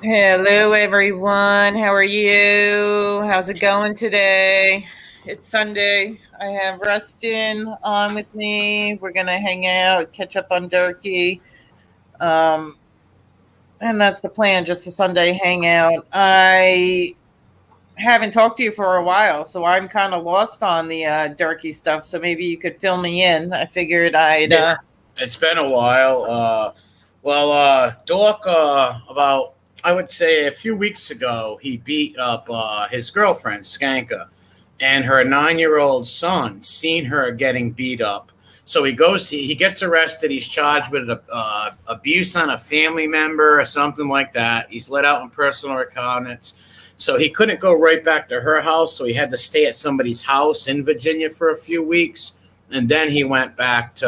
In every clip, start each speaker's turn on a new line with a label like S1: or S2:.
S1: Hello, everyone. How are you? How's it going today? It's Sunday. I have Rustin on with me. We're going to hang out, catch up on Durkey. Um, and that's the plan, just a Sunday hangout. I haven't talked to you for a while, so I'm kind of lost on the Durkey stuff. So maybe you could fill me in. I figured I'd.
S2: Yeah, it's been a while. Dork, about, I would say a few weeks ago, he beat up his girlfriend, Skanka, and her 9 year old son seen her getting beat up. So he gets arrested. He's charged with abuse on a family member or something like that. He's let out on personal recognizance. So he couldn't go right back to her house. So he had to stay at somebody's house in Virginia for a few weeks, and then he went back to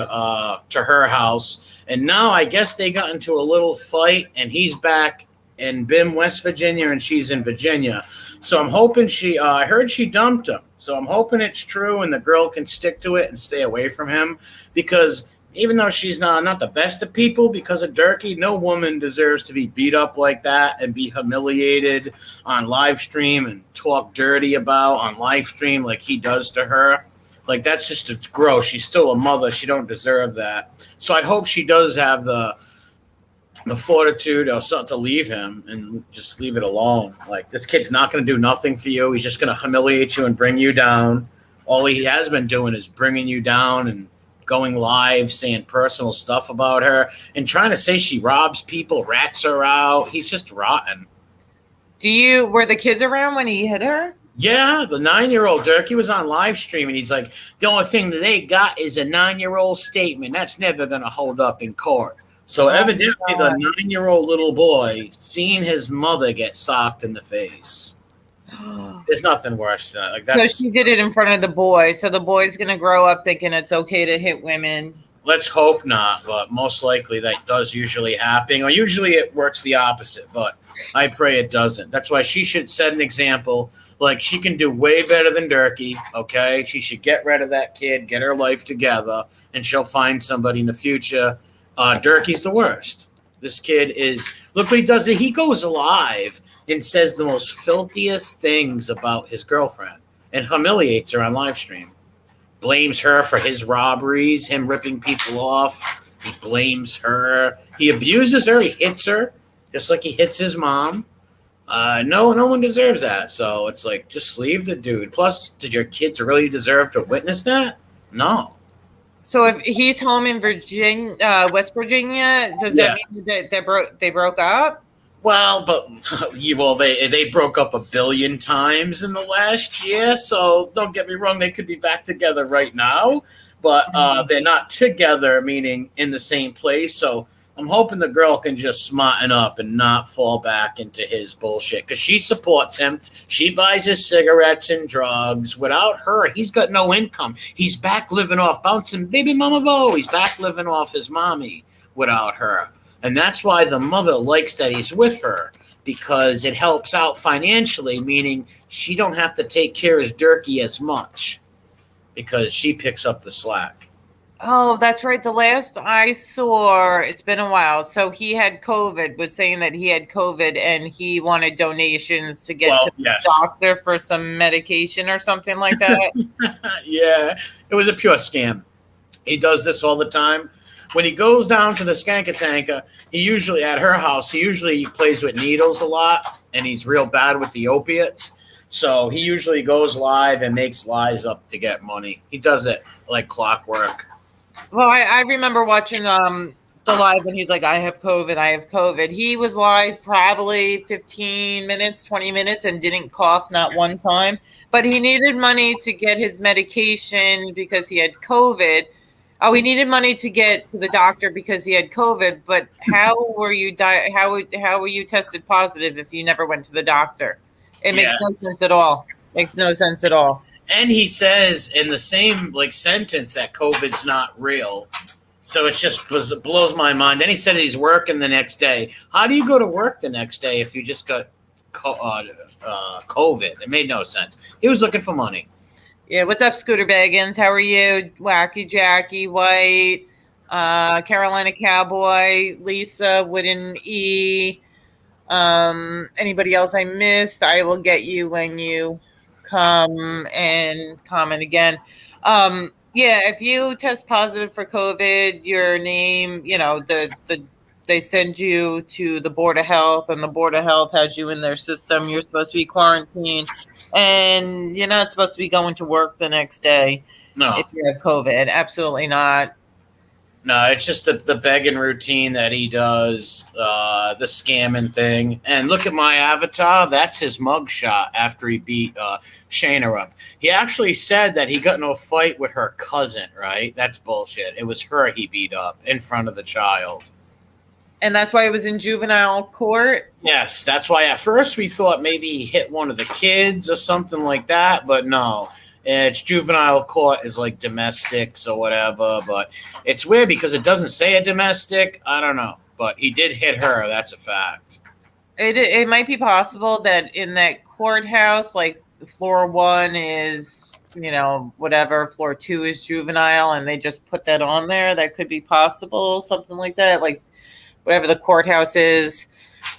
S2: her house. And now I guess they got into a little fight, and he's back in Bim, West Virginia, and she's in Virginia. So I'm hoping I heard she dumped him. So I'm hoping it's true, and the girl can stick to it and stay away from him, because even though she's not the best of people because of Durkey, no woman deserves to be beat up like that and be humiliated on live stream and talk dirty about on live stream like he does to her. Like, that's just, it's gross. She's still a mother. She don't deserve that. So I hope she does have the fortitude or something to leave him and just leave it alone. Like, this kid's not going to do nothing for you. He's just going to humiliate you and bring you down. All he has been doing is bringing you down and going live, saying personal stuff about her and trying to say she robs people, rats her out. He's just rotten.
S1: Were the kids around when he hit her?
S2: Yeah, the 9 year old Durkey was on live stream, and he's like, the only thing that they got is a 9 year old statement. That's never going to hold up in court. So evidently, the 9 year old little boy seeing his mother get socked in the face. There's nothing worse than that. Like,
S1: So she did it in front of the boy. So the boy's going to grow up thinking it's okay to hit women.
S2: Let's hope not, but most likely that does usually happen. Or usually it works the opposite, but I pray it doesn't. That's why she should set an example. Like, she can do way better than Durkey, okay? She should get rid of that kid, get her life together, and she'll find somebody in the future. Durkey's the worst. This kid is, look what he does. He goes live and says the most filthiest things about his girlfriend and humiliates her on live stream. Blames her for his robberies, him ripping people off. He blames her. He abuses her. He hits her, just like he hits his mom. No one deserves that. So it's like, just leave the dude. Plus, did your kids really deserve to witness that? No.
S1: So if he's home in Virginia, West Virginia, does that mean that they broke up?
S2: Well, but they broke up a billion times in the last year. So don't get me wrong; they could be back together right now, but they're not together, meaning in the same place. So I'm hoping the girl can just smarten up and not fall back into his bullshit, because she supports him. She buys his cigarettes and drugs. Without her, he's got no income. He's back living off bouncing baby mama Bo. He's back living off his mommy without her. And that's why the mother likes that he's with her, because it helps out financially, meaning she don't have to take care of Durkey as much because she picks up the slack.
S1: Oh, that's right. The last I saw, it's been a while. So he had COVID, was saying that he had COVID and he wanted donations to get to the doctor for some medication or something like that.
S2: Yeah, it was a pure scam. He does this all the time. When he goes down to the Skankatanka, he usually, at her house, he plays with needles a lot, and he's real bad with the opiates. So he usually goes live and makes lies up to get money. He does it like clockwork.
S1: Well, I remember watching the live and he's like, I have COVID. He was live probably 15 minutes, 20 minutes and didn't cough not one time. But he needed money to get his medication because he had COVID. Oh, he needed money to get to the doctor because he had COVID. But how were you how were you tested positive if you never went to the doctor? It makes no sense at all. Makes no sense at all.
S2: And he says in the same sentence that COVID's not real. So it blows my mind. Then he said he's working the next day. How do you go to work the next day if you just got COVID? It made no sense. He was looking for money.
S1: Yeah, what's up, Scooter Baggins? How are you? Wacky Jackie White, Carolina Cowboy, Lisa Wooden E. Anybody else I missed, I will get you when you come and comment again. Yeah, if you test positive for COVID, your name, they send you to the Board of Health, and the Board of Health has you in their system. You're supposed to be quarantined, and you're not supposed to be going to work the next day if
S2: No,
S1: you have COVID. Absolutely not.
S2: no, it's just the begging routine that he does, the scamming thing. And look at my avatar. That's his mugshot after he beat Shayna up. He actually said that he got into a fight with her cousin, right? That's bullshit. It was her he beat up in front of the child.
S1: And that's why it was in juvenile court.
S2: Yes, that's why at first we thought maybe he hit one of the kids or something like that, but no. It's juvenile court is like domestics or whatever, but it's weird because it doesn't say a domestic. I don't know, but he did hit her. That's a fact.
S1: It might be possible that in that courthouse, like floor 1 is, whatever, floor 2 is juvenile, and they just put that on there. That could be possible, something like that, like whatever the courthouse is.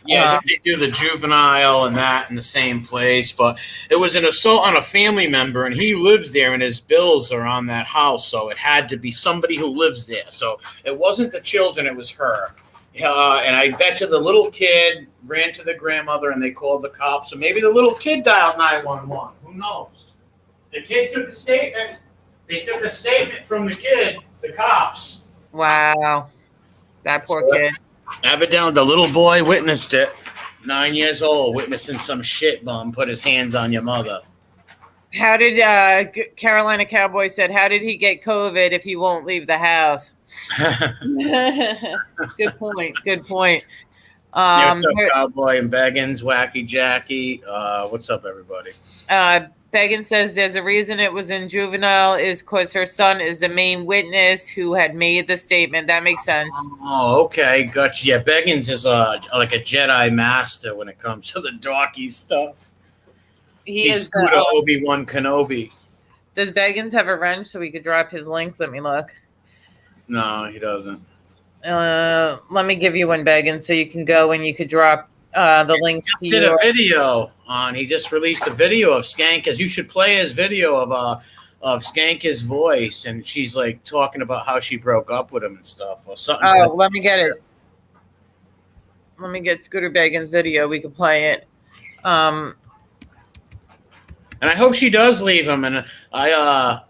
S2: Yeah, I think they do the juvenile and that in the same place, but it was an assault on a family member, and he lives there, and his bills are on that house, so it had to be somebody who lives there. So it wasn't the children; it was her. And I bet you the little kid ran to the grandmother, and they called the cops. So maybe the little kid dialed 911. Who knows? The kid took a statement. They took a statement from the kid, the cops.
S1: Wow, that poor kid.
S2: Evidently, the little boy witnessed it. 9 years old, witnessing some shit bum put his hands on your mother.
S1: How did Carolina Cowboy said? How did he get COVID if he won't leave the house? Good point. Good point.
S2: What's up, Cowboy and Beggins, Wacky Jackie? What's up, everybody?
S1: Beggins says there's a reason it was in juvenile is because her son is the main witness who had made the statement. That makes sense.
S2: Oh, okay, gotcha. Yeah, Beggins is like a Jedi master when it comes to the Durkey stuff. He's Obi-Wan Kenobi.
S1: Does Beggins have a wrench so we could drop his links? Let me look.
S2: No, he doesn't.
S1: Let me give you one, Beggins, so you can go and you could drop the link.
S2: He did a video on. He just released a video of Skanka's. You should play his video of Skanka's voice, and she's like talking about how she broke up with him and stuff or something.
S1: Oh, let me get it. Let me get Scooter Beggins' video. We can play it.
S2: And I hope she does leave him. And I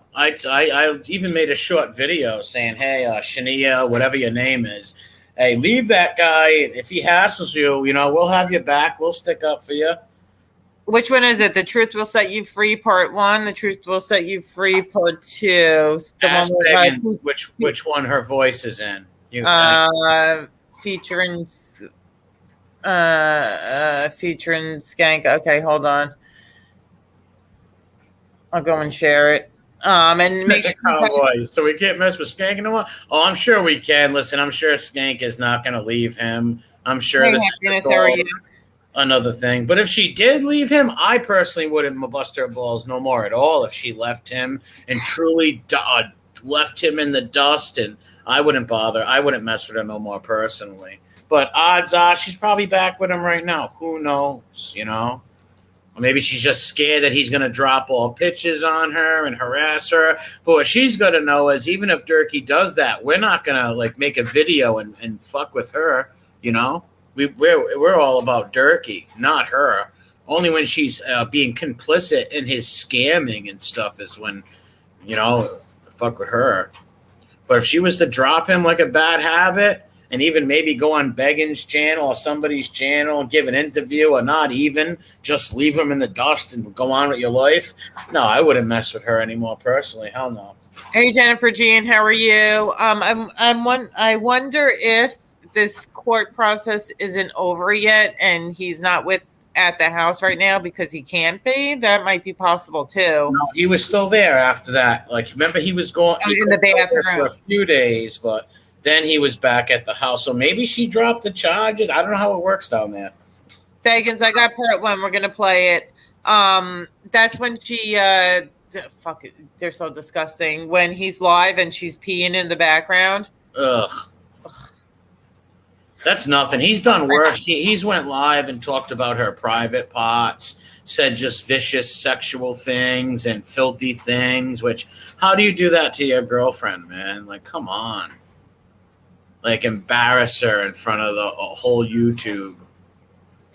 S2: even made a short video saying, "Hey, Shania, whatever your name is, hey, leave that guy. If he hassles you, we'll have you back. We'll stick up for you."
S1: Which one is it? The Truth Will Set You Free, Part 1. The Truth Will Set You Free, Part 2. The
S2: Ask Megan which one her voice is in.
S1: Featuring Skank. Okay, hold on. I'll go and share it. And make sure
S2: Cowboys. So we can't mess with Skank no more. Oh, I'm sure we can. Listen, I'm sure Skank is not going to leave him. I'm sure this is another thing. But if she did leave him, I personally wouldn't bust her balls no more at all. If she left him and truly left him in the dust, and I wouldn't bother. I wouldn't mess with her no more personally. But odds are she's probably back with him right now. Who knows? Or maybe she's just scared that he's going to drop all pitches on her and harass her. But what she's going to know is even if Durkey does that, we're not going to make a video and fuck with her. We're all about Durkey, not her. Only when she's being complicit in his scamming and stuff is when, fuck with her. But if she was to drop him like a bad habit, and even maybe go on Beggins' channel or somebody's channel and give an interview, or not even, just leave him in the dust and go on with your life. No, I wouldn't mess with her anymore personally. Hell no.
S1: Hey, Jennifer Jean, how are you? I wonder if this court process isn't over yet and he's not at the house right now because he can't be. That might be possible too.
S2: No, he was still there after that. Remember, he was going
S1: in the bathroom
S2: for a few days, but then he was back at the house. So maybe she dropped the charges. I don't know how it works down there.
S1: Beggins, I got part 1. We're going to play it. That's when she, fuck it. They're so disgusting. When he's live and she's peeing in the background.
S2: Ugh. That's nothing. He's done worse. He's went live and talked about her private parts, said just vicious sexual things and filthy things, which, how do you do that to your girlfriend, man? Like, come on. Like, embarrass her in front of the whole YouTube.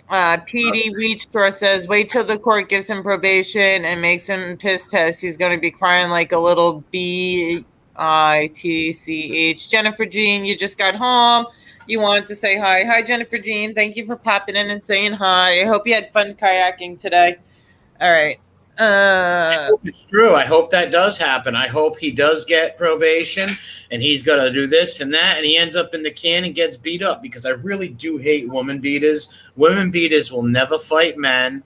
S1: PD Weech Store says, wait till the court gives him probation and makes him piss test. He's going to be crying like a little bitch. Jennifer Jean, you just got home. You wanted to say hi. Hi, Jennifer Jean. Thank you for popping in and saying hi. I hope you had fun kayaking today. All right.
S2: I hope it's true. I hope that does happen. I hope he does get probation and he's going to do this and that, and he ends up in the can and gets beat up, because I really do hate woman beaters. Women beaters will never fight men.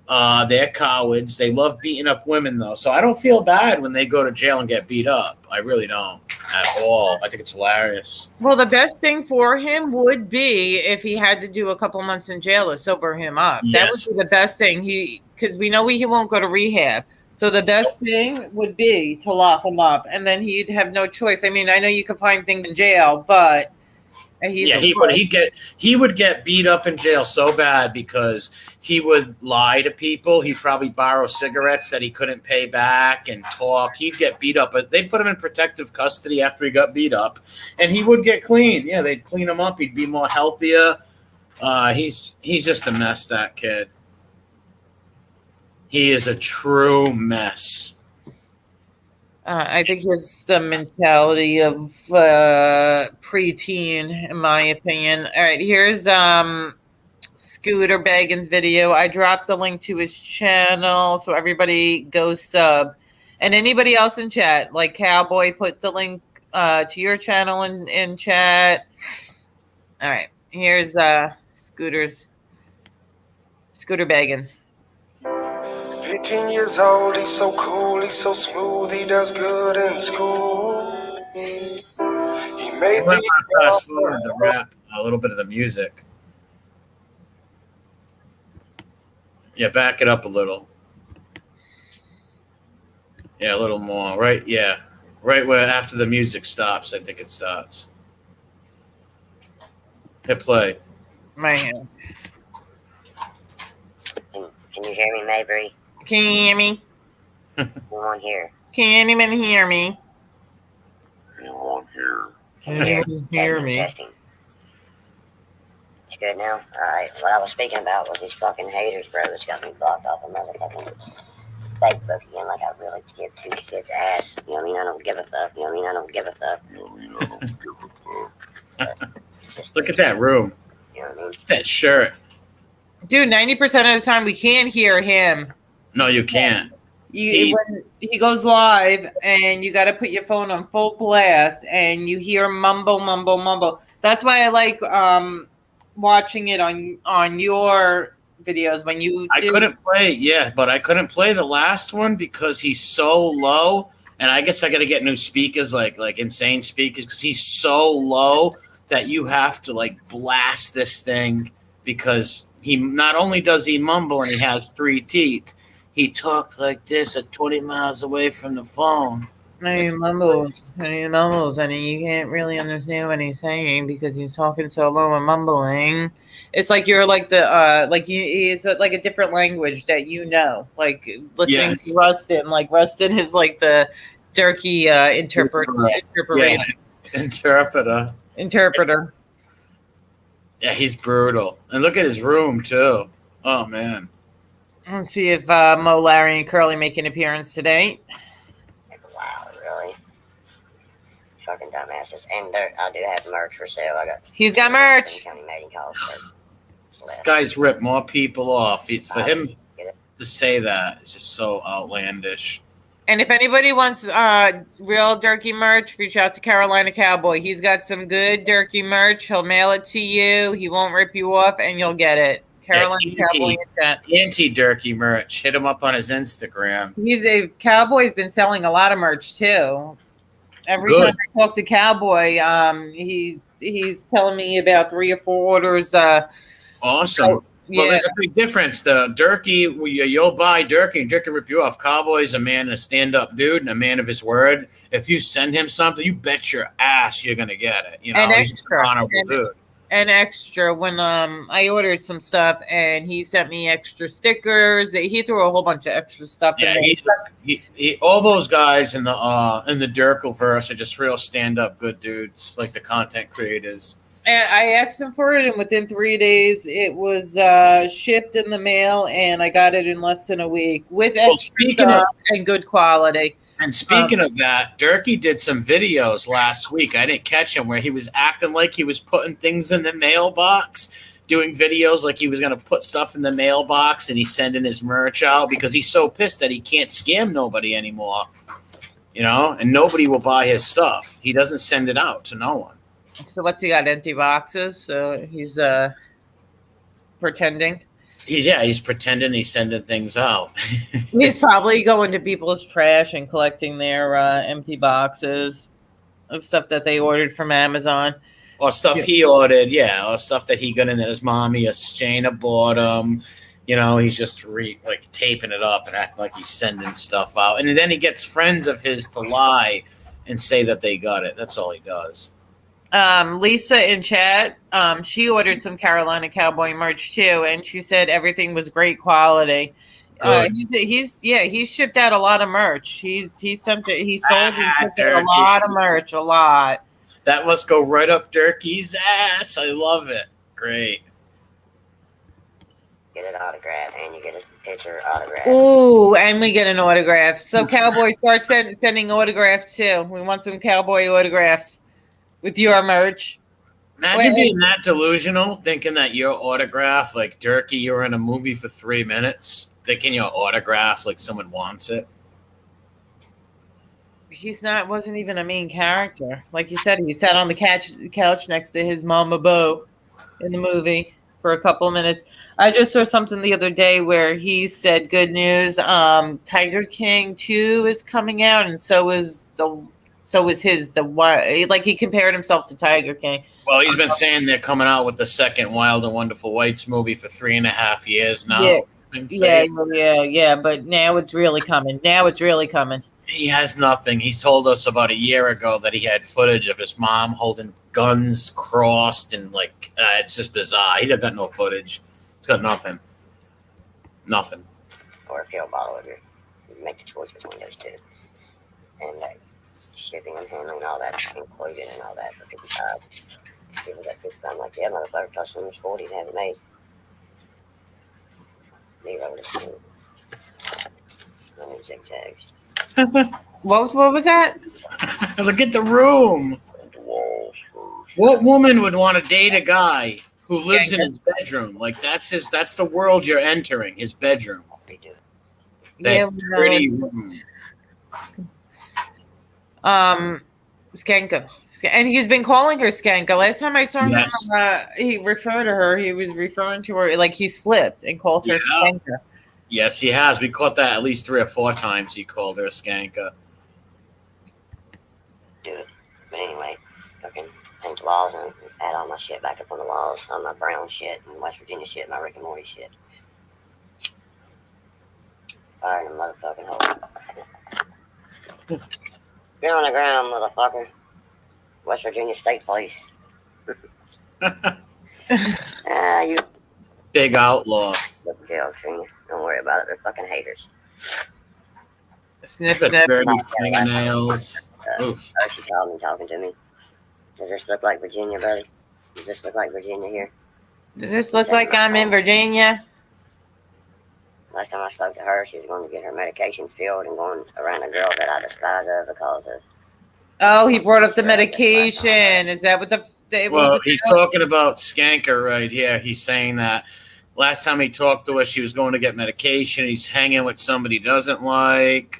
S2: They're cowards. They love beating up women, though. So I don't feel bad when they go to jail and get beat up. I really don't at all. I think it's hilarious.
S1: Well, the best thing for him would be if he had to do a couple months in jail to sober him up.
S2: Yes.
S1: That would be the best thing. Because we know he won't go to rehab. So the best thing would be to lock him up, and then he'd have no choice. I mean, I know you can find things in jail, but he
S2: would get beat up in jail so bad because he would lie to people. He'd probably borrow cigarettes that he couldn't pay back and talk. He'd get beat up, but they'd put him in protective custody after he got beat up, and he would get clean. Yeah, they'd clean him up. He'd be more healthier. He's just a mess, that kid. He is a true mess.
S1: I think he has the mentality of preteen, in my opinion. All right, here's Scooter Baggins' video. I dropped the link to his channel, so everybody go sub. And anybody else in chat, like Cowboy, put the link to your channel in chat. All right, here's Scooter Baggins.
S3: 15 years old, he's so cool, he's so smooth, he does good in school. He made
S2: me fast forward the rap, a little bit of the music. Yeah, back it up a little. Yeah, a little more. Right, yeah. Right where after the music stops, I think it starts. Hit play.
S1: Man.
S4: Can you hear me, Mabry?
S1: Can you hear me?
S4: Anyone here?
S1: Can anyone hear me?
S3: Anyone here?
S1: Can anyone hear me?
S4: Testing. It's good now? Alright, what I was speaking about was these fucking haters, bro, that's got me blocked off of motherfucking Facebook again, like I really give two shits ass. You know what I mean? I don't give a fuck. You know what I mean? I don't give a fuck. You know what I mean? I don't give a fuck.
S2: Look at that room.
S4: You know what I mean?
S2: That shirt.
S1: Dude, 90% of the time we can't hear him.
S2: No, you can't.
S1: When he goes live and you got to put your phone on full blast and you hear mumble, mumble, mumble. That's why I like watching it on your videos when you do.
S2: I couldn't play, but I couldn't play the last one because he's so low. And I guess I got to get new speakers, like insane speakers, because he's so low that you have to like blast this thing, because he not only does he mumble and he has 3 teeth, he talks like this at 20 miles away from the phone.
S1: And he mumbles, and you can't really understand what he's saying because he's talking so low and mumbling. It's like you're like it's like a different language that you know. Like listening to Rustin. Like Rustin is like the Durkey interpreter. Interpreter.
S2: Yeah, he's brutal. And look at his room too. Oh man.
S1: Let's see if Mo, Larry, and Curly make an appearance today.
S4: Wow, really? Fucking dumbasses. And I do have merch for sale.
S1: He's got merch.
S2: This guy's ripped more people off. For him to say that is just so outlandish.
S1: And if anybody wants real Durkey merch, reach out to Carolina Cowboy. He's got some good Durkey merch. He'll mail it to you. He won't rip you off, and you'll get it. Carolina Cowboy.
S2: Anti-Durkey merch. Hit him up on his Instagram.
S1: Cowboy's been selling a lot of merch too. Every time I talk to Cowboy, he's telling me about 3 or 4 orders.
S2: Awesome. Well, there's a big difference. The Durkey, you'll buy Durkey, and Durkey rip you off. Cowboy's a man, a stand-up dude, and a man of his word. If you send him something, you bet your ass you're gonna get it. You know, he's an honorable dude.
S1: and extra when I ordered some stuff, and he sent me extra stickers. He threw a whole bunch of extra stuff in
S2: Yeah,
S1: there.
S2: all those guys in the Durkle verse are just real stand up good dudes, like the content creators.
S1: And I asked him for it, and within 3 days, it was shipped in the mail, and I got it in less than a week with extra stuff and good quality.
S2: And speaking of that, Durkey did some videos last week. I didn't catch him where he was acting like he was putting things in the mailbox, doing videos like he was going to put stuff in the mailbox, and he's sending his merch out because he's so pissed that he can't scam nobody anymore, and nobody will buy his stuff. He doesn't send it out to no one.
S1: So what's he got? Empty boxes? So he's pretending.
S2: He's pretending he's sending things out.
S1: He's probably going to people's trash and collecting their empty boxes of stuff that they ordered from Amazon.
S2: Or stuff he ordered, or stuff that he got in that his mommy or Shayna bought him. He's just taping it up and acting like he's sending stuff out. And then he gets friends of his to lie and say that they got it. That's all he does.
S1: Lisa in chat, she ordered some Carolina Cowboy merch too, and she said everything was great quality. He's shipped out a lot of merch. He sold and shipped out a lot of merch, a lot.
S2: That must go right up Durkey's ass. I love it. Great.
S4: Get it autographed, and you get a picture autographed.
S1: Ooh, and we get an autograph. So Cowboy, start sending autographs too. We want some Cowboy autographs with your merch.
S2: Imagine being that delusional, thinking that your autograph, like Durkey, you're in a movie for 3 minutes, thinking your autograph, like someone wants it.
S1: Wasn't even a main character. Like you said, he sat on the couch next to his mama Bo in the movie for a couple of minutes. I just saw something the other day where he said, good news, Tiger King 2 is coming out, and so is the one. Like, he compared himself to Tiger King.
S2: Well, he's been saying they're coming out with the second Wild and Wonderful Whites movie for 3.5 years now.
S1: Yeah. But now it's really coming.
S2: He has nothing. He told us about a year ago that he had footage of his mom holding guns crossed, and it's just bizarre. He got no footage. He's got nothing. Nothing.
S4: Or a pill bottle of you make the choice between those two. And shipping and handling, all that included, and all that for 55. People got 55. Like, yeah, motherfucker, customers 40 to have it made. Zero to school. No new zigzags.
S1: What was that?
S2: Look at the room. What woman would want to date a guy who lives in his bedroom? Like, that's the world you're entering, his bedroom. That pretty room.
S1: Skanka. And he's been calling her Skanka. Last time I saw him, he referred to her. He was referring to her like he slipped and called her Skanka.
S2: Yes, he has. We caught that at least 3 or 4 times. He called her Skanka.
S4: Dude, but anyway, fucking paint the walls and add all my shit back up on the walls, all my Brown shit and West Virginia shit, my Rick and Morty shit. Fire in the motherfucking hole. Get on the ground, motherfucker. West Virginia State Police. You
S2: big outlaw.
S4: Look jail, Trina. Don't worry about it. They're fucking haters.
S1: Sniff,
S2: the
S1: sniff.
S2: dirty fingernails. Oof.
S4: She called me talking to me. Does this look like Virginia, buddy? Does this look like Virginia here?
S1: Does this look like I'm in Virginia?
S4: Last time I spoke to her, she was going to get her medication filled and going around a girl that I despise of because of.
S1: Oh, he brought up the medication. Is that what
S2: Well, he's talking about Skanker right here. He's saying that last time he talked to us, she was going to get medication. He's hanging with somebody he doesn't like.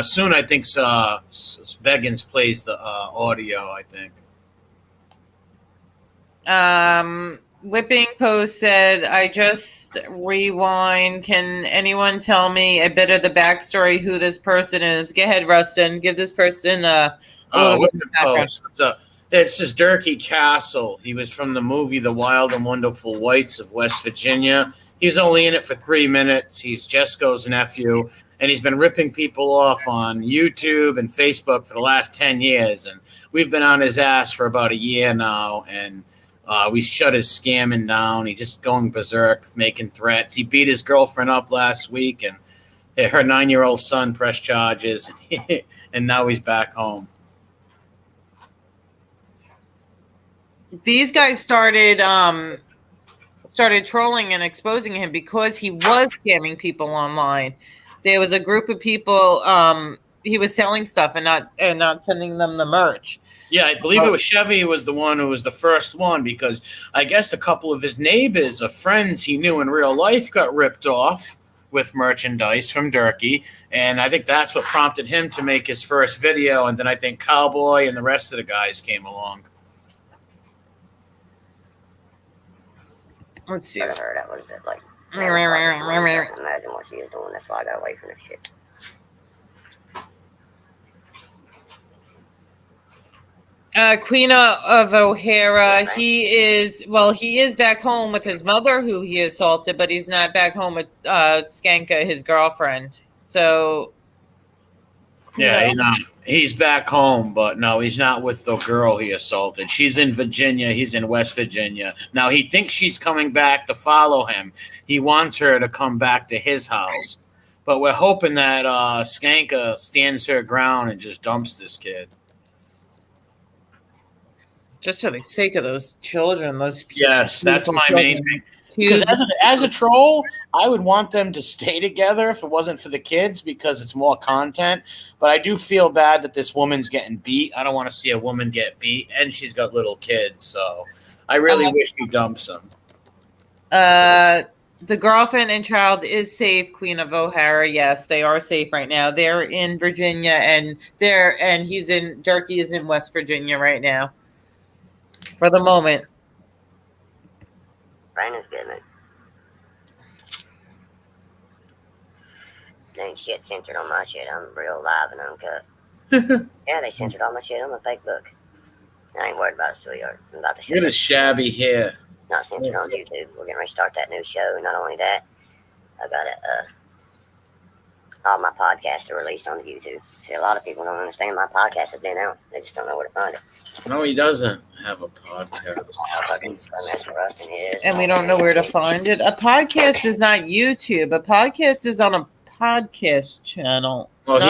S2: Soon, I think Beggins plays the audio, I think.
S1: Whipping Post said, I just rewind. Can anyone tell me a bit of the backstory, who this person is? Go ahead, Rustin. Give this person a little bit of background.
S2: Post. It's just Durkey Castle. He was from the movie The Wild and Wonderful Whites of West Virginia. He was only in it for 3 minutes. He's Jesco's nephew, and he's been ripping people off on YouTube and Facebook for the last 10 years. And we've been on his ass for about a year now, and We shut his scamming down. He just going berserk, making threats. He beat his girlfriend up last week, and her 9-year-old son pressed charges, and now he's back home.
S1: These guys started trolling and exposing him because he was scamming people online. There was a group of people. He was selling stuff and not sending them the merch.
S2: Yeah, I believe it was Chevy who was the one who was the first one, because I guess a couple of his neighbors or friends he knew in real life got ripped off with merchandise from Durkey, and I think that's what prompted him to make his first video, and then I think Cowboy and the rest of the guys came along.
S1: Let's see.
S4: I heard that was it, like. Imagine what she was doing. That's why I got away from this shit.
S1: Queen of O'Hara, he is back home with his mother, who he assaulted, but he's not back home with Skanka, his girlfriend. So,
S2: yeah, he's back home, but no, he's not with the girl he assaulted. She's in Virginia. He's in West Virginia. Now, he thinks she's coming back to follow him. He wants her to come back to his house. But we're hoping that Skanka stands her ground and just dumps this kid.
S1: Just for the sake of those children,
S2: yes, that's my main thing. Because as a troll, I would want them to stay together if it wasn't for the kids, because it's more content. But I do feel bad that this woman's getting beat. I don't want to see a woman get beat, and she's got little kids. So I really wish he dumps them.
S1: The girlfriend and child is safe. Queen of O'Hara, yes, they are safe right now. They're in Virginia, and Durkey is in West Virginia right now. For the moment.
S4: Brandon's good, man. There ain't shit censored on my shit. I'm real live and uncut. Yeah, they censored all my shit on my Facebook. I ain't worried about it, sweetheart. I'm about to show
S2: Look at his shabby hair.
S4: It's not censored on YouTube. We're getting ready to start that new show. Not only that, I got all my podcasts are released on YouTube. See, a lot of people don't understand my podcast has been out. They just don't know where to find it.
S2: No, he doesn't have a podcast.
S4: Rustin is.
S1: And we don't know where to find it. A podcast is not YouTube. A podcast is on a podcast channel.
S2: Well,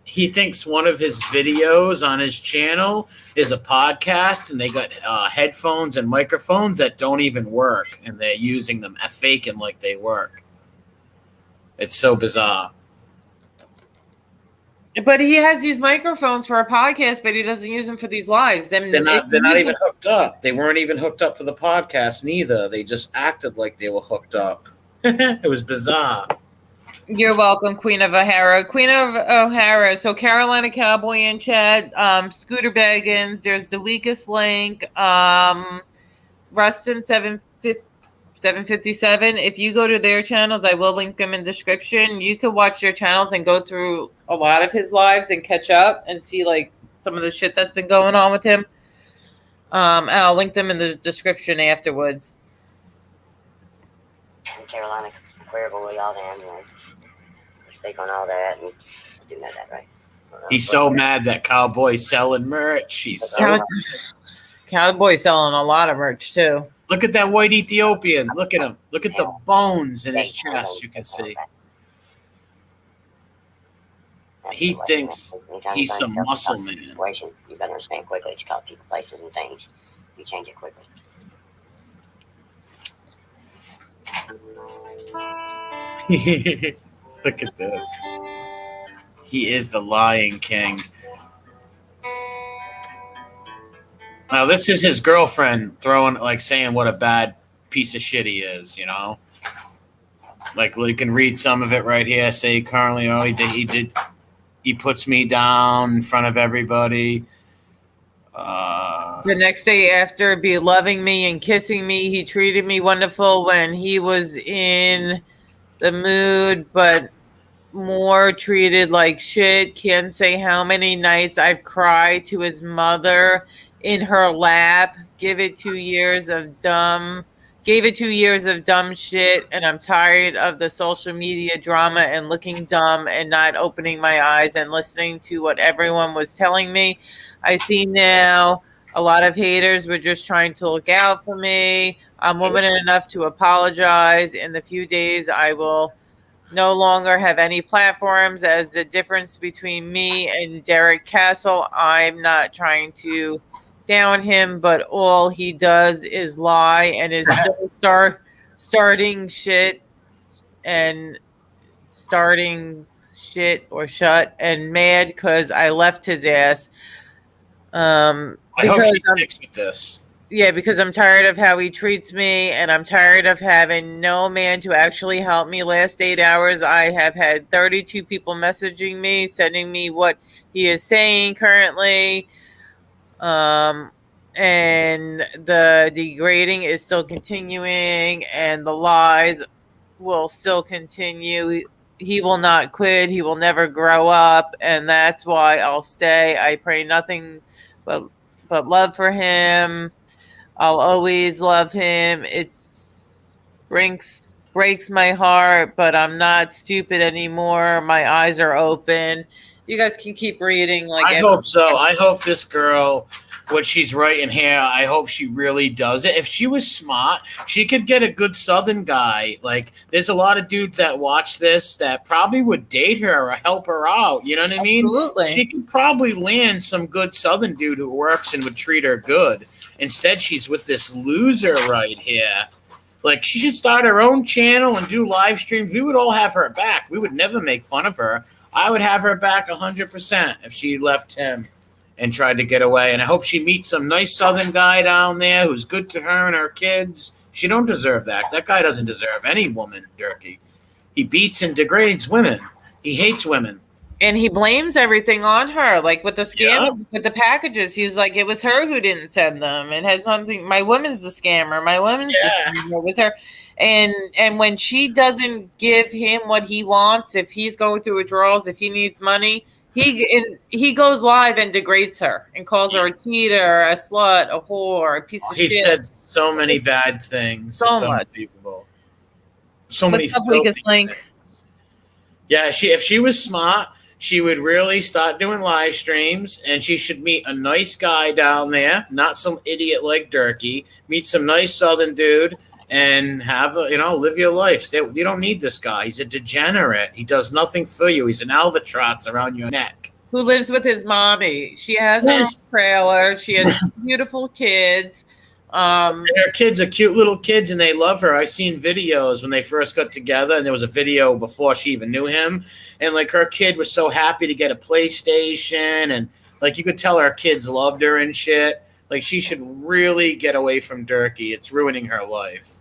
S2: he thinks one of his videos on his channel is a podcast, and they got headphones and microphones that don't even work, and they're using them, faking like they work. It's so bizarre.
S1: But he has these microphones for a podcast, but he doesn't use them for these lives. They're not
S2: even hooked up. They weren't even hooked up for the podcast, neither. They just acted like they were hooked up. It was bizarre.
S1: You're welcome, Queen of O'Hara. Queen of O'Hara. So Carolina Cowboy in chat. Scooter Baggins. There's the weakest link. Rustin 757. If you go to their channels, I will link them in the description. You can watch their channels and go through a lot of his lives and catch up and see like some of the shit that's been going on with him. And I'll link them in the description afterwards.
S4: Carolina Queer Boy, all them, speak on all that, and do know that, right?
S2: He's so mad that Cowboy's selling merch.
S1: Cowboy's selling a lot of merch too.
S2: Look at that white Ethiopian. Look at him. Look at the bones in his chest. You can see. He thinks he's some muscle man.
S4: You better understand quickly. It's called people, places, and things. You change it quickly.
S2: Look at this. He is the Lion King. Now, this is his girlfriend saying what a bad piece of shit he is, you know? Like, you can read some of it right here. Say, currently, he puts me down in front of everybody.
S1: The next day after be loving me and kissing me, he treated me wonderful when he was in the mood, but more treated like shit. Can't say how many nights I've cried to his mother in her lap. Gave it 2 years of dumb shit, and I'm tired of the social media drama and looking dumb and not opening my eyes and listening to what everyone was telling me. I see now A lot of haters were just trying to look out for me. I'm woman enough to apologize. In the few days, I will no longer have any platforms. As the difference between me and Derek Castle, I'm not trying to down him, but all he does is lie and is still starting shit and starting shit or shut and mad because I left his ass.
S2: I hope
S1: Because
S2: she sticks with this.
S1: Yeah, because I'm tired of how he treats me, and I'm tired of having no man to actually help me. Last 8 hours, I have had 32 people messaging me, sending me what he is saying currently. And the degrading is still continuing, and the lies will still continue. He will not quit. He will never grow up, and that's why I'll stay. I pray nothing but love for him. I'll always love him. It breaks my heart, but I'm not stupid anymore. My eyes are open. You guys can keep reading.
S2: I hope so. I hope this girl, what she's writing here, I hope she really does it. If she was smart, she could get a good Southern guy. Like, there's a lot of dudes that watch this that probably would date her or help her out. You know what I mean?
S1: Absolutely.
S2: She could probably land some good Southern dude who works and would treat her good. Instead, she's with this loser right here. Like, she should start her own channel and do live streams. We would all have her back. We would never make fun of her. I would have her back 100% if she left him and tried to get away. And I hope she meets some nice Southern guy down there who's good to her and her kids. She don't deserve that. That guy doesn't deserve any woman, Durkey. He beats and degrades women. He hates women.
S1: And he blames everything on her, like with the scam, with the packages. He was like, it was her who didn't send them. It has something. My woman's the scammer. My woman's the scammer. It was her. And when she doesn't give him what he wants, if he's going through withdrawals, if he needs money, he goes live and degrades her and calls her a cheater, a slut, a whore, a piece of shit.
S2: He said so many bad things.
S1: So much.
S2: People. So many
S1: weakest link.
S2: Things. Yeah, if she was smart, she would really start doing live streams, and she should meet a nice guy down there, not some idiot like Durkey. Meet some nice Southern dude and have live your life. You don't need this guy. He's a degenerate. He does nothing for you. He's an albatross around your neck.
S1: Who lives with his mommy. She has her own trailer. She has beautiful kids.
S2: Her kids are cute little kids, and they love her. I seen videos when they first got together, and there was a video before she even knew him, and like her kid was so happy to get a PlayStation, and like you could tell her kids loved her and shit. Like, she should really get away from Durkey. It's ruining her life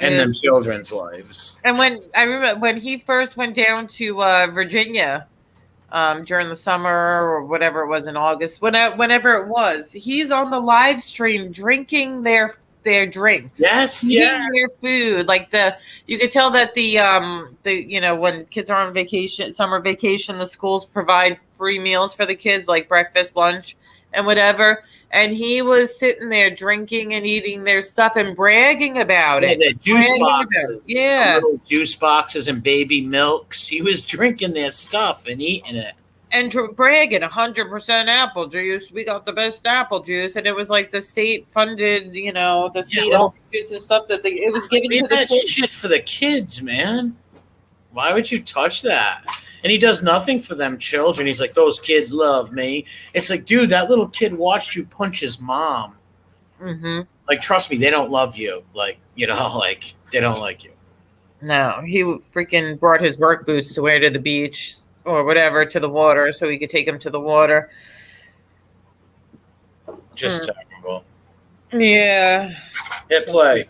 S2: and them children's lives.
S1: And I remember when he first went down to Virginia during the summer or whatever it was in August, whenever it was, he's on the live stream drinking their drinks.
S2: Yes,
S1: eating their food. Like you could tell that the when kids are on vacation, summer vacation, the schools provide free meals for the kids, like breakfast, lunch, and whatever. And he was sitting there drinking and eating their stuff and bragging about it.
S2: The juice boxes.
S1: Yeah.
S2: Little juice boxes and baby milks. He was drinking their stuff and eating it.
S1: And bragging 100% apple juice. We got the best apple juice. And it was like the state funded, the state apple juice and stuff that it was given to the kids.
S2: Shit for the kids, man. Why would you touch that? And he does nothing for them children. He's like, those kids love me. It's like, dude, that little kid watched you punch his mom.
S1: Mm-hmm.
S2: Like, trust me, they don't love you. Like, they don't like you.
S1: No, he freaking brought his work boots to wear to the beach or whatever, to the water, so he could take them to the water.
S2: Just terrible.
S1: Yeah.
S2: Hit play.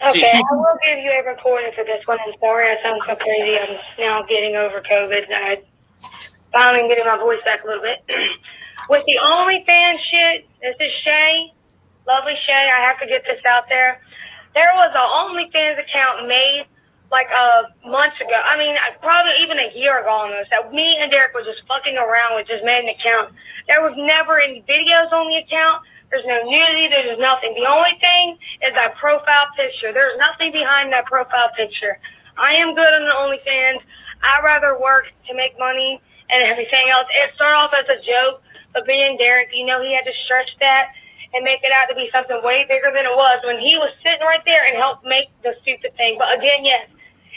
S5: Okay, I will give you a recording for this one. I'm sorry I sound so crazy. I'm now getting over COVID. I finally getting my voice back a little bit. With the OnlyFans shit, this is Shay. Lovely Shay, I have to get this out there. There was an OnlyFans account made like months ago. I mean, probably even a year ago almost. That me and Derek was just fucking around with, just made an account. There was never any videos on the account. There's no nudity. There's nothing. The only thing is that profile picture. There's nothing behind that profile picture. I am good on the OnlyFans. I'd rather work to make money and everything else. It started off as a joke, but being Derek, he had to stretch that and make it out to be something way bigger than it was when he was sitting right there and helped make the stupid thing. But again, yes,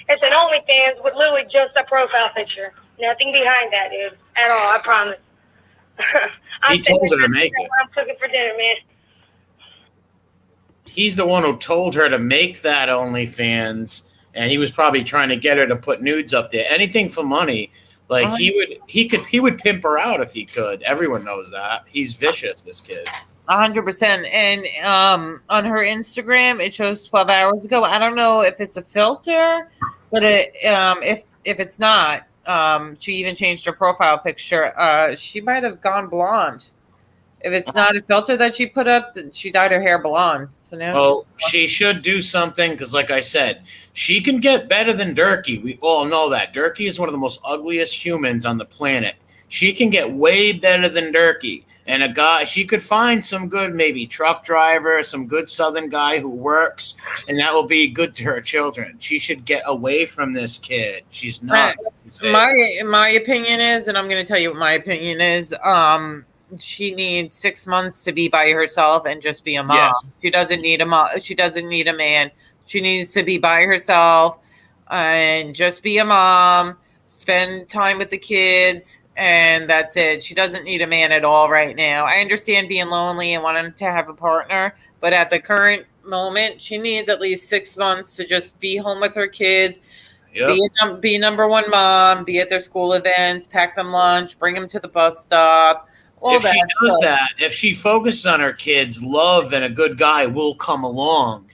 S5: it's an OnlyFans with literally just a profile picture. Nothing behind that, dude, at all. I promise.
S2: He told her to make it.
S5: I'm cooking for dinner, man.
S2: He's the one who told her to make that OnlyFans, and he was probably trying to get her to put nudes up there. Anything for money. Like he would pimp her out if he could. Everyone knows that. He's vicious, this kid.
S1: 100%. And on her Instagram, it shows 12 hours ago. I don't know if it's a filter, but if it's not, she even changed her profile picture. She might have gone blonde. If it's not a filter that she put up, then she dyed her hair blonde. So now
S2: she should do something because, like I said, she can get better than Durkey. We all know that. Durkey is one of the most ugliest humans on the planet. She can get way better than Durkey. And a guy, she could find some good, maybe truck driver, some good Southern guy who works, and that will be good to her children. She should get away from this kid. She's nuts.
S1: My opinion is, and I'm going to tell you what my opinion is, she needs 6 months to be by herself and just be a mom. Yes. She doesn't need a mom. She doesn't need a man. She needs to be by herself and just be a mom, spend time with the kids, and that's it. She doesn't need a man at all right now. I understand being lonely and wanting to have a partner, but at the current moment, she needs at least 6 months to just be home with her kids, be number one mom, be at their school events, pack them lunch, bring them to the bus stop.
S2: If she does that, if she focuses on her kids, love and a good guy will come along,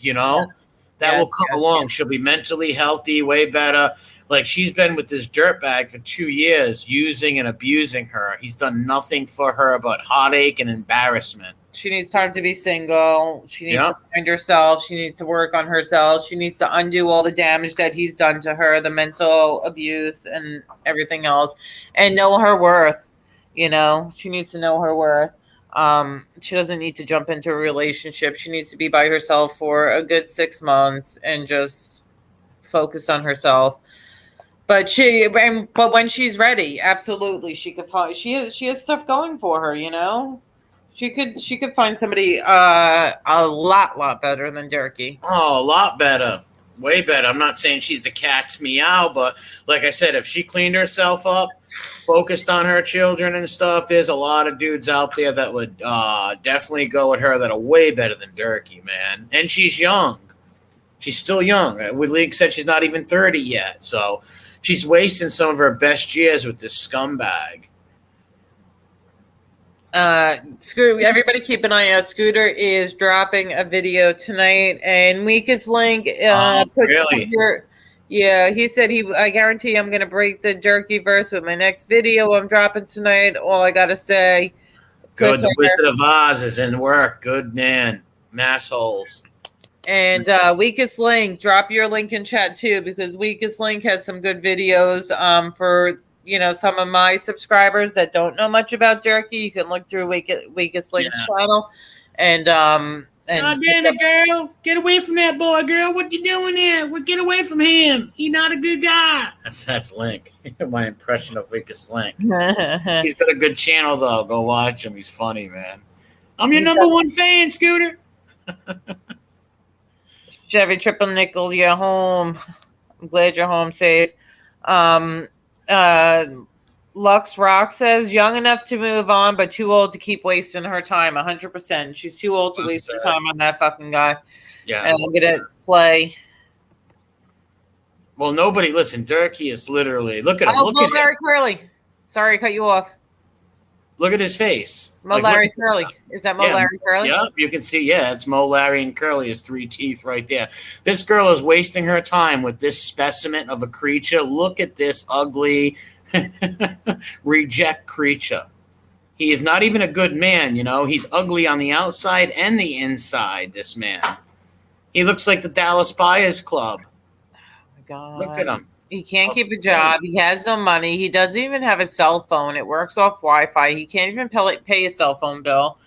S2: That will come along. She'll be mentally healthy, way better. Like, she's been with this dirtbag for 2 years, using and abusing her. He's done nothing for her but heartache and embarrassment.
S1: She needs time to be single. She needs to find herself. She needs to work on herself. She needs to undo all the damage that he's done to her, the mental abuse and everything else, and know her worth. She needs to know her worth. She doesn't need to jump into a relationship. She needs to be by herself for a good 6 months and just focus on herself. But when she's ready, absolutely, she could find. She has stuff going for her. She could find somebody a lot better than Durkey.
S2: Oh, a lot better, way better. I'm not saying she's the cat's meow, but like I said, if she cleaned herself up, focused on her children and stuff, there's a lot of dudes out there that would definitely go with her that are way better than Durkey, man. And she's young. She's still young. League said she's not even 30 yet, so she's wasting some of her best years with this scumbag.
S1: Everybody keep an eye out. Scooter is dropping a video tonight, and weakest link.
S2: Really?
S1: He said I guarantee I'm going to break the Durkey verse with my next video I'm dropping tonight. All I got to say.
S2: Good. The Wizard of Oz is in work. Good man. Massholes.
S1: And weakest link, drop your link in chat too, because weakest link has some good videos for some of my subscribers that don't know much about Durkey. You can look through weakest link's channel, and
S2: God damn it, girl! Get away from that boy, girl! What you doing there? Get away from him! He's not a good guy. That's Link. My impression of weakest link. He's got a good channel though. Go watch him. He's funny, man. I'm your number one fan, Scooter.
S1: Chevy Triple Nickel, you're home. I'm glad you're home safe. Lux Rock says, young enough to move on, but too old to keep wasting her time. 100%. She's too old to waste her time on that fucking guy. Yeah. And I'm going to play.
S2: Well, listen, Durkey is literally, look at him.
S1: Look at Larry Curly. Sorry, I cut you off.
S2: Look at his face.
S1: Larry Curly. Is that Larry Curly?
S2: Yeah, you can see. Yeah, it's Larry and Curly. His 3 teeth right there. This girl is wasting her time with this specimen of a creature. Look at this ugly reject creature. He is not even a good man, He's ugly on the outside and the inside, this man. He looks like the Dallas Buyers Club.
S1: Oh, my God.
S2: Look at him.
S1: He can't keep a job. He has no money. He doesn't even have a cell phone. It works off Wi-Fi. He can't even pay a cell phone bill.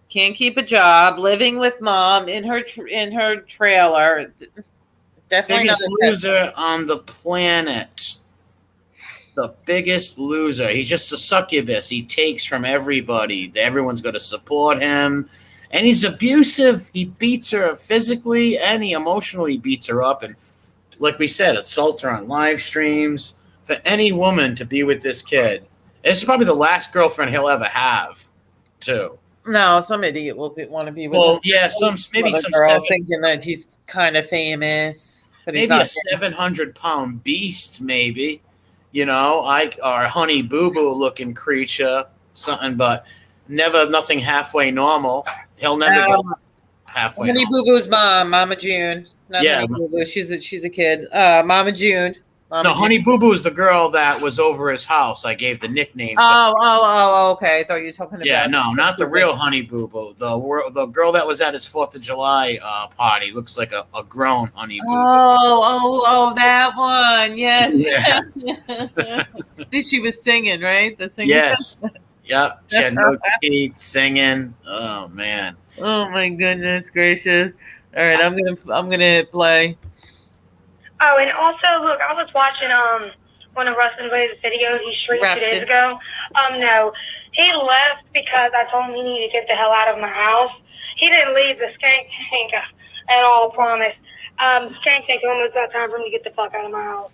S1: Can't keep a job. Living with mom in her trailer. Definitely
S2: Biggest
S1: not
S2: loser on the planet. The biggest loser. He's just a succubus. He takes from everybody. Everyone's going to support him. And he's abusive. He beats her physically and he emotionally beats her up. And like we said, assaults her on live streams. For any woman to be with this kid, this is probably the last girlfriend he'll ever have, too.
S1: No, some idiot will want to be with him.
S2: Well, yeah, maybe some
S1: girl thinking that he's kind of famous, but he's
S2: maybe
S1: not.
S2: a 700-pound beast, maybe, or a honey boo boo looking creature, something, but nothing halfway normal. He'll never go halfway.
S1: Honey Boo Boo's mom, Mama June. Not Honey Boo Boo. She's a kid. Mama June.
S2: Honey Boo Boo is the girl that was over his house. I gave the nickname.
S1: Okay. I thought you were talking about.
S2: Yeah, no, not the real Honey Boo Boo. The girl that was at his 4th of July party looks like a grown Honey Boo Boo.
S1: Oh, that one. Yes.
S2: Yeah.
S1: She was singing, right? The singing.
S2: Yes. Yep. She had no teeth, singing. Oh man.
S1: Oh my goodness gracious! All right, I'm gonna play.
S5: Oh, and also, look, I was watching one of Rustin's latest videos he streamed 2 days ago. No, he left because I told him he needed to get the hell out of my house. He didn't leave the skank tank at all, promise. Skank tank told him it's not time for him to get the fuck out of my house.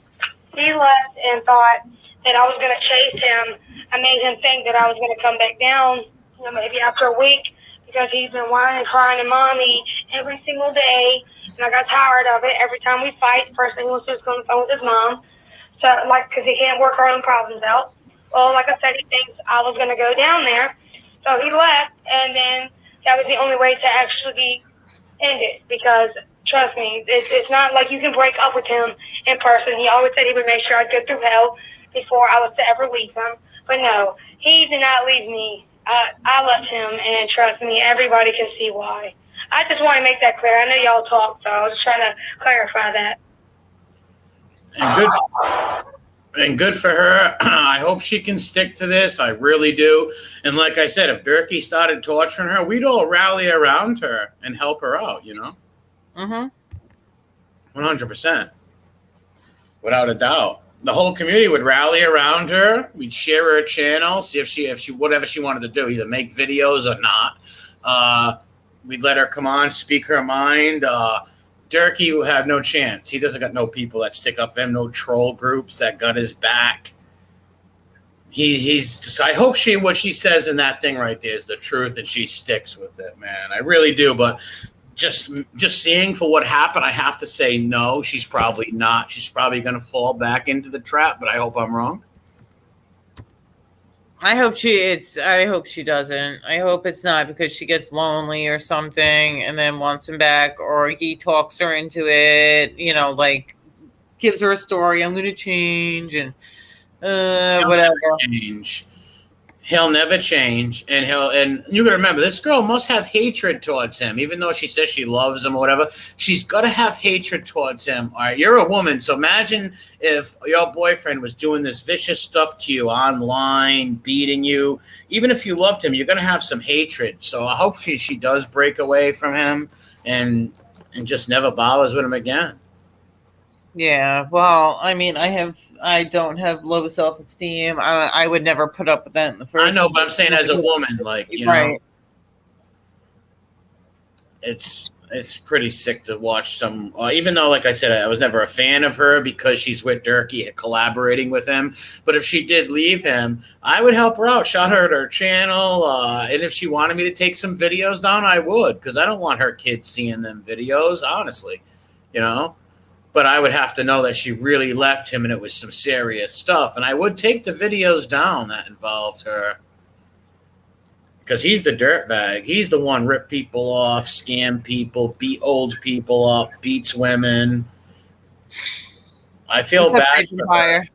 S5: He left and thought that I was going to chase him. I made him think that I was going to come back down, maybe after a week, because he's been whining and crying to mommy every single day. And I got tired of it. Every time we fight, first thing he was just going to phone with his mom. So, because he can't work our own problems out. Well, like I said, he thinks I was going to go down there. So he left, and then that was the only way to actually end it. Because, trust me, it's not like you can break up with him in person. He always said he would make sure I'd go through hell before I was to ever leave him. But no, he did not leave me. I left him, and trust me, everybody can see why. I just want to make that clear. I know y'all talk, so I was just trying to clarify that.
S2: And good for her. I hope she can stick to this. I really do. And like I said, if Durkey started torturing her, we'd all rally around her and help her out, 100%. Without a doubt. The whole community would rally around her. We'd share her channel, see if she whatever she wanted to do, either make videos or not. We'd let her come on, speak her mind. Durkey will have no chance. He doesn't got no people that stick up for him, no troll groups that got his back. He's just, I hope what she says in that thing right there is the truth and she sticks with it, man. I really do. But just seeing for what happened, I have to say no, she's probably not. She's probably going to fall back into the trap, but I hope I'm wrong.
S1: I hope she doesn't. I hope it's not because she gets lonely or something and then wants him back, or he talks her into it, like gives her a story. I'm going to change and whatever.
S2: He'll never change, and you gotta remember, this girl must have hatred towards him, even though she says she loves him or whatever. She's gotta have hatred towards him. All right, you're a woman, so imagine if your boyfriend was doing this vicious stuff to you online, beating you. Even if you loved him, you're gonna have some hatred. So I hope she does break away from him and just never bothers with him again.
S1: Yeah, well, I mean, I don't have low self-esteem. I would never put up with that in the first.
S2: I know, but I'm saying as a woman, like,
S1: right.
S2: It's pretty sick to watch some, even though, like I said, I was never a fan of her because she's with Durkey, collaborating with him. But if she did leave him, I would help her out, shout her at her channel. And if she wanted me to take some videos down, I would, because I don't want her kids seeing them videos, honestly, But I would have to know that she really left him and it was some serious stuff. And I would take the videos down that involved her. Because he's the dirtbag. He's the one rip people off, scam people, beat old people up, beats women. I feel bad for her.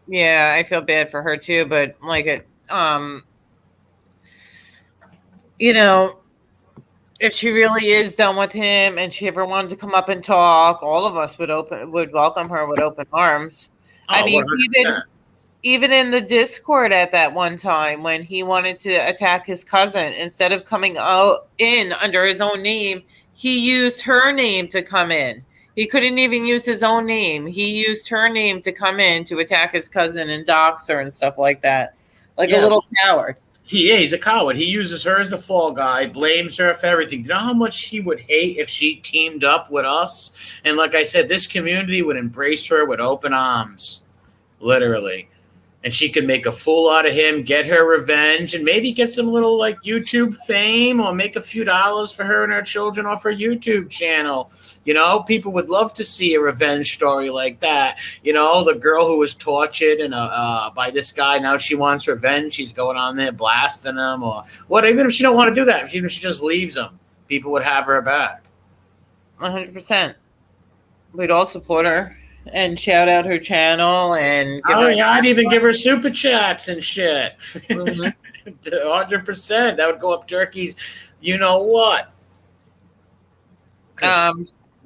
S1: Yeah, I feel bad for her too. But if she really is done with him and she ever wanted to come up and talk, all of us would welcome her with open arms. I
S2: Oh,
S1: mean,
S2: 100%.
S1: even in the Discord at that one time when he wanted to attack his cousin, instead of coming out in under his own name, he used her name to come in. He couldn't even use his own name. He used her name to come in to attack his cousin and dox her and stuff like that. Like a
S2: Yeah,
S1: little coward.
S2: he's a coward. He uses her as the fall guy, blames her for everything. Do you know how much he would hate if she teamed up with us? And like I said, this community would embrace her with open arms, literally. And she could make a fool out of him, get her revenge, and maybe get some little like YouTube fame or make a few dollars for her and her children off her YouTube channel. You know, people would love to see a revenge story like that. You know, the girl who was tortured and by this guy, now she wants revenge. She's going on there blasting him or what. Even if she don't want to do that, even if she just leaves him, people would have her back.
S1: 100%. We'd all support her and shout out her channel and give her
S2: I'd even give her super chats and shit.
S1: Mhm.
S2: 100%. That would go up Durkey's, you know what?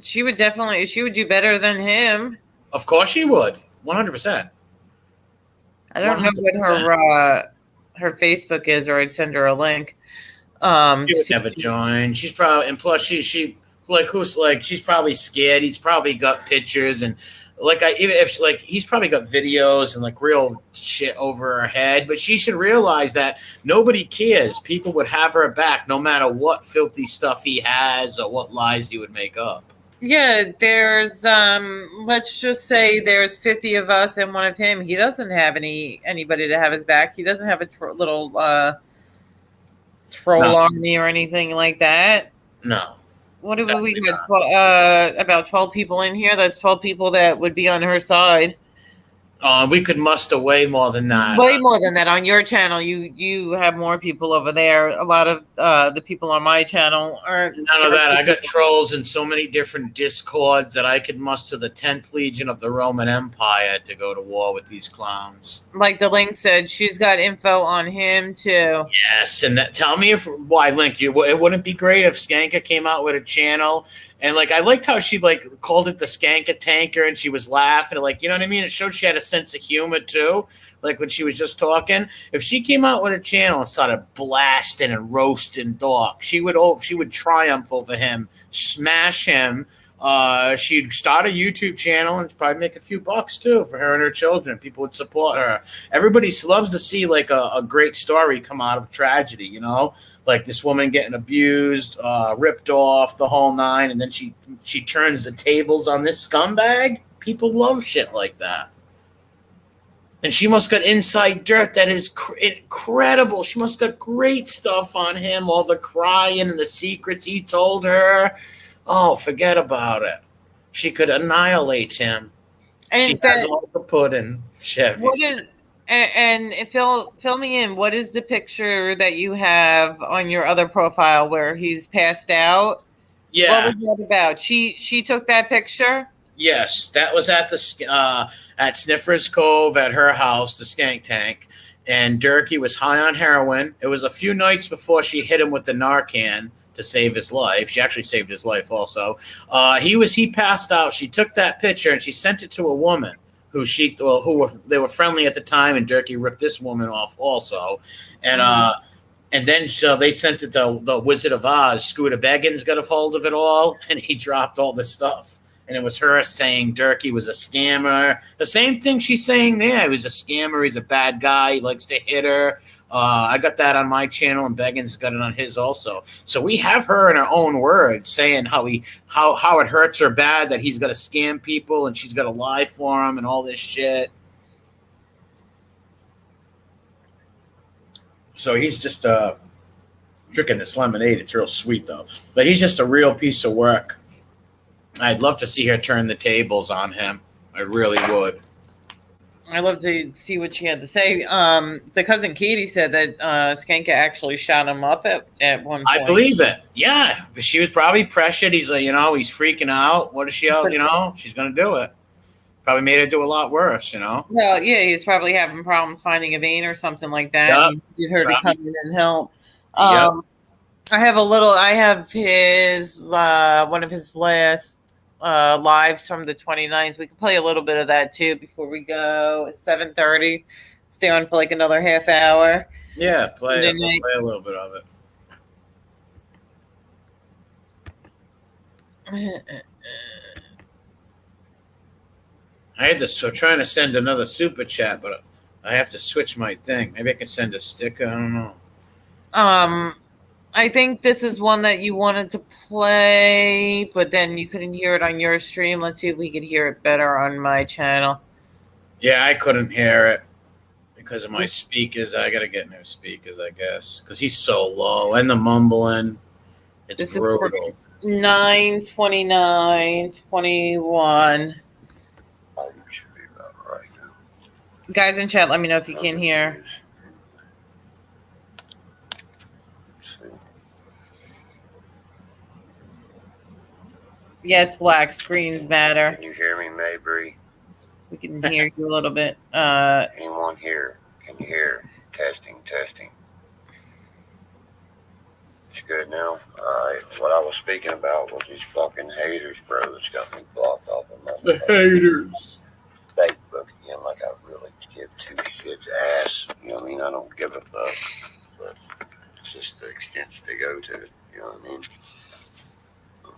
S1: She would do better than him.
S2: Of course she would. 100%.
S1: I don't know what her Facebook is, or I'd send her a link.
S2: She would never join. She's probably, and plus she like who's like she's probably scared. He's probably got pictures and like even if like he's probably got videos and like real shit over her head. But she should realize that nobody cares. People would have her back no matter what filthy stuff he has or what lies he would make up.
S1: Yeah, there's let's just say there's 50 of us and one of him. He doesn't have anybody to have his back. He doesn't have a little troll army or anything like that.
S2: No.
S1: What have we got? About 12 people in here. That's 12 people that would be on her side.
S2: We could muster way more than that.
S1: Way more than that. On your channel, you have more people over there. A lot of the people on my channel are
S2: none of that. I got trolls in so many different discords that I could muster the 10th Legion of the Roman Empire to go to war with these clowns.
S1: Like the link said, she's got info on him too.
S2: Yes, and tell me why Link. It wouldn't be great if Skanka came out with a channel. And like I liked how she like called it the Skanka Tanker, and she was laughing, like, you know what I mean. It showed she had a sense of humor too. Like when she was just talking, if she came out with a channel and started blasting and roasting Doc, she would triumph over him, smash him. She'd start a YouTube channel and probably make a few bucks too for her and her children. People would support her. Everybody loves to see like a great story come out of tragedy, you know, like this woman getting abused, ripped off, the whole nine, and then she turns the tables on this scumbag. People love shit like that. And she must got inside dirt that is incredible. She must got great stuff on him, all the crying and the secrets he told her. Oh, forget about it. She could annihilate him. And she has all the pudding, Chevy.
S1: And fill me in. What is the picture that you have on your other profile where he's passed out?
S2: Yeah.
S1: What was that about? She took that picture?
S2: Yes, that was at the at Sniffer's Cove at her house, the Skank Tank. And Durkey was high on heroin. It was a few nights before she hit him with the Narcan to save his life. She actually saved his life also. He passed out. She took that picture and she sent it to a woman who they were friendly at the time, and Durkey ripped this woman off also. And then so they sent it to the Wizard of Oz. Scooter Beggins got a hold of it all, and he dropped all the stuff. And it was her saying Durkey was a scammer. The same thing she's saying there. He was a scammer. He's a bad guy. He likes to hit her. I got that on my channel, and Beggins got it on his also. So we have her in her own words saying how it hurts her bad that he's got to scam people and she's got to lie for him and all this shit. So he's just drinking this lemonade. It's real sweet though. But he's just a real piece of work. I'd love to see her turn the tables on him. I really would.
S1: I'd love to see what she had to say. The cousin Katie said that Skanka actually shot him up at one point.
S2: I believe it. Yeah. But she was probably pressured. He's like, he's freaking out. What is she out? She's going to do it. Probably made her do a lot worse,
S1: Well, yeah, he's probably having problems finding a vein or something like that.
S2: Yep.
S1: He needed her to come in and help. Yep. I have his one of his last lives from the 29th. We can play a little bit of that too before we go. It's 7:30. Stay on for like another half hour.
S2: Yeah, play a little bit of it. I had to. I'm trying to send another super chat, but I have to switch my thing. Maybe I can send a sticker. I don't know.
S1: I think this is one that you wanted to play, but then you couldn't hear it on your stream. Let's see if we could hear it better on my channel.
S2: Yeah, I couldn't hear it because of my speakers. I gotta get new speakers, I guess, because he's so low and the mumbling. It's brutal.
S1: Is 9:29:21.
S3: Oh, you should be about right now.
S1: Guys in chat, let me know if you can hear. Yes, black screens matter.
S3: Can you hear me, Mabry?
S1: We can hear you a little bit.
S3: Anyone here? Can you hear? Testing. It's good now. All right. What I was speaking about was these fucking haters, bro. That's got me blocked off of
S2: The haters.
S3: Facebook again. Like I really give two shits ass. You know what I mean? I don't give a fuck. But it's just the extents they go to. You know what I mean?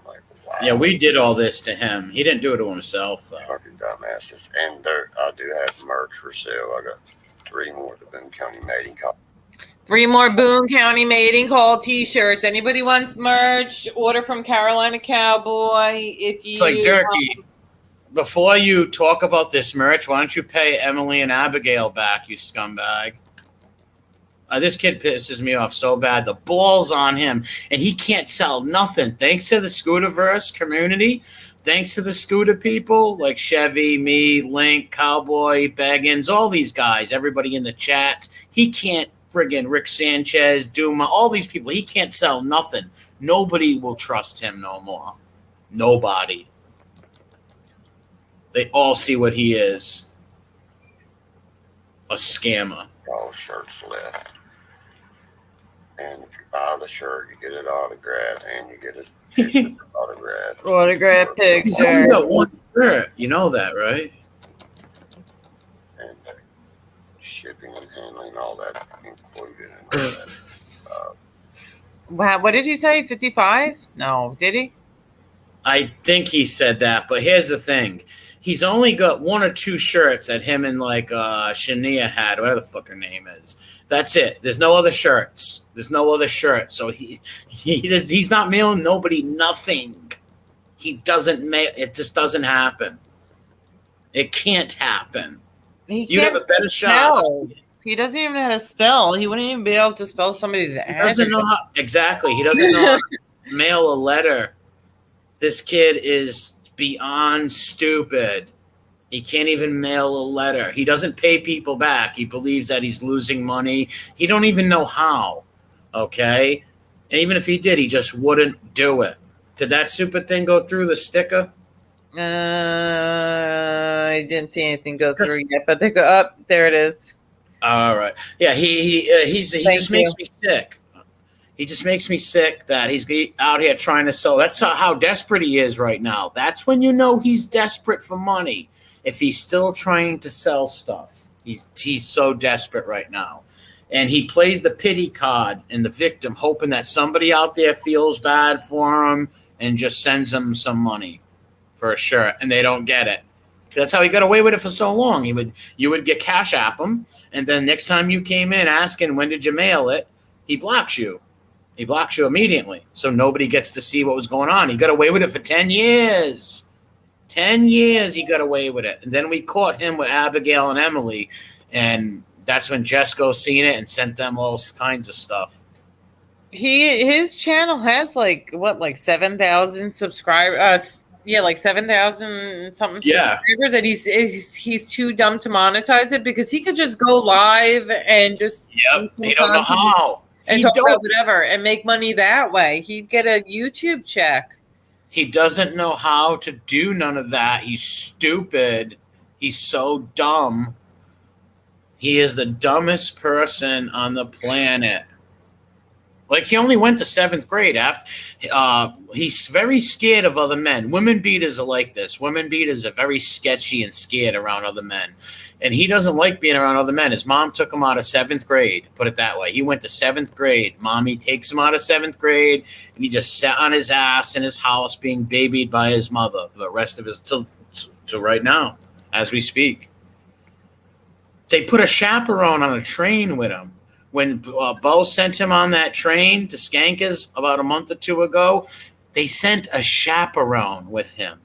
S3: Like, wow.
S2: Yeah, we did all this to him. He didn't do it to himself, though.
S3: Fucking dumbasses. And I do have merch for sale. I got 3 more to Boone County Mating Call.
S1: 3 more Boone County Mating Call t-shirts. Anybody wants merch? Order from Carolina Cowboy.
S2: It's like Durkey. Before you talk about this merch, why don't you pay Emily and Abigail back, you scumbag? This kid pisses me off so bad. The ball's on him, and he can't sell nothing. Thanks to the Scooterverse community, thanks to the scooter people like Chevy, me, Link, Cowboy, Beggins, all these guys, everybody in the chats. He can't friggin' Rick Sanchez, Duma, all these people. He can't sell nothing. Nobody will trust him no more. Nobody. They all see what he is. A scammer.
S3: All shirts left. And if you buy the shirt, you get it autographed, and you get a picture autographed.
S1: Autograph picture.
S2: You got one shirt. You know that, right?
S3: And shipping and handling, all that included. And all that.
S1: Wow, what did he say? 55? No, did he?
S2: I think he said that, but here's the thing. He's only got 1 or 2 shirts that him and like Shania had, whatever the fuck her name is. That's it. There's no other shirts. There's no other shirts. So he's not mailing nobody nothing. He doesn't mail. It just doesn't happen. It can't happen. You'd have a better shot.
S1: He doesn't even know how to spell. He wouldn't even be able to spell somebody's address.
S2: Doesn't know how, exactly. He doesn't know how to mail a letter. This kid is beyond stupid. He can't even mail a letter. He doesn't pay people back. He believes that he's losing money. He don't even know how. Okay? And even if he did, he just wouldn't do it. Did that stupid thing go through the sticker?
S1: I didn't see anything go through yet, but they go up. There it is.
S2: All right. Yeah, he just makes me sick. He just makes me sick that he's out here trying to sell. That's how desperate he is right now. That's when you know he's desperate for money. If he's still trying to sell stuff, he's so desperate right now. And he plays the pity card and the victim, hoping that somebody out there feels bad for him and just sends him some money for a shirt, and they don't get it. That's how he got away with it for so long. You would get Cash App him, and then next time you came in asking when did you mail it, he blocks you. He blocks you immediately, so nobody gets to see what was going on. He got away with it for 10 years. 10 years he got away with it. And then we caught him with Abigail and Emily, and that's when Jesco seen it and sent them all kinds of stuff.
S1: His channel has like 7,000 subscribers. Like 7,000 something subscribers, and he's too dumb to monetize it because he could just go live and just
S2: he don't know how.
S1: And talk about whatever and make money that way. He'd get a YouTube check.
S2: He doesn't know how to do none of that. He's stupid. He's so dumb. He is the dumbest person on the planet. Like, he only went to 7th grade. After he's very scared of other men. Women beaters are like this. Women beaters are very sketchy and scared around other men. And he doesn't like being around other men. His mom took him out of 7th grade, put it that way. He went to 7th grade. Mommy takes him out of 7th grade, and he just sat on his ass in his house being babied by his mother for the rest of his, till right now, as we speak. They put a chaperone on a train with him. When Bo sent him on that train to Skankers about a month or two ago, they sent a chaperone with him.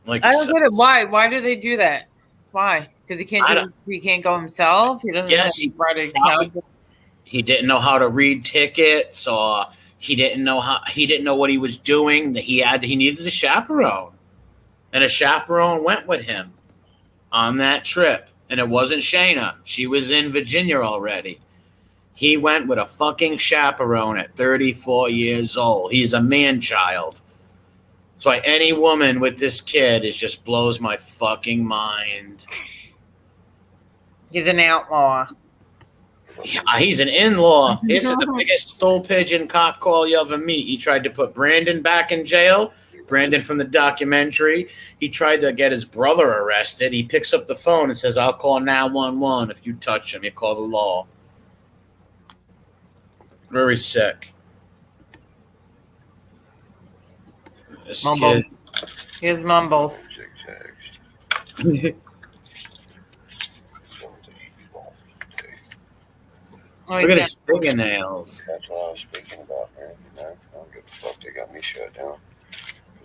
S2: Like,
S1: I don't get it. Why? Why do they do that? Why? Because he can't go himself. He doesn't.
S2: Yes, he didn't know how to read tickets, or he didn't know what he was doing. He needed a chaperone, and a chaperone went with him on that trip. And it wasn't Shayna. She was in Virginia already. He went with a fucking chaperone at 34 years old. He's a man-child. So any woman with this kid, it just blows my fucking mind.
S1: He's an outlaw.
S2: Yeah, he's an in-law. This is the biggest stool pigeon cop call you ever meet. He tried to put Brandon back in jail. Brandon from the documentary. He tried to get his brother arrested. He picks up the phone and says, I'll call 911 if you touch him. You call the law. Very sick. This
S1: Mumble.
S2: kid.
S1: Here's Mumbles. Oh,
S2: Look at his fingernails.
S3: That's what I was speaking about, man. You know, I don't give a fuck. They got me shut down.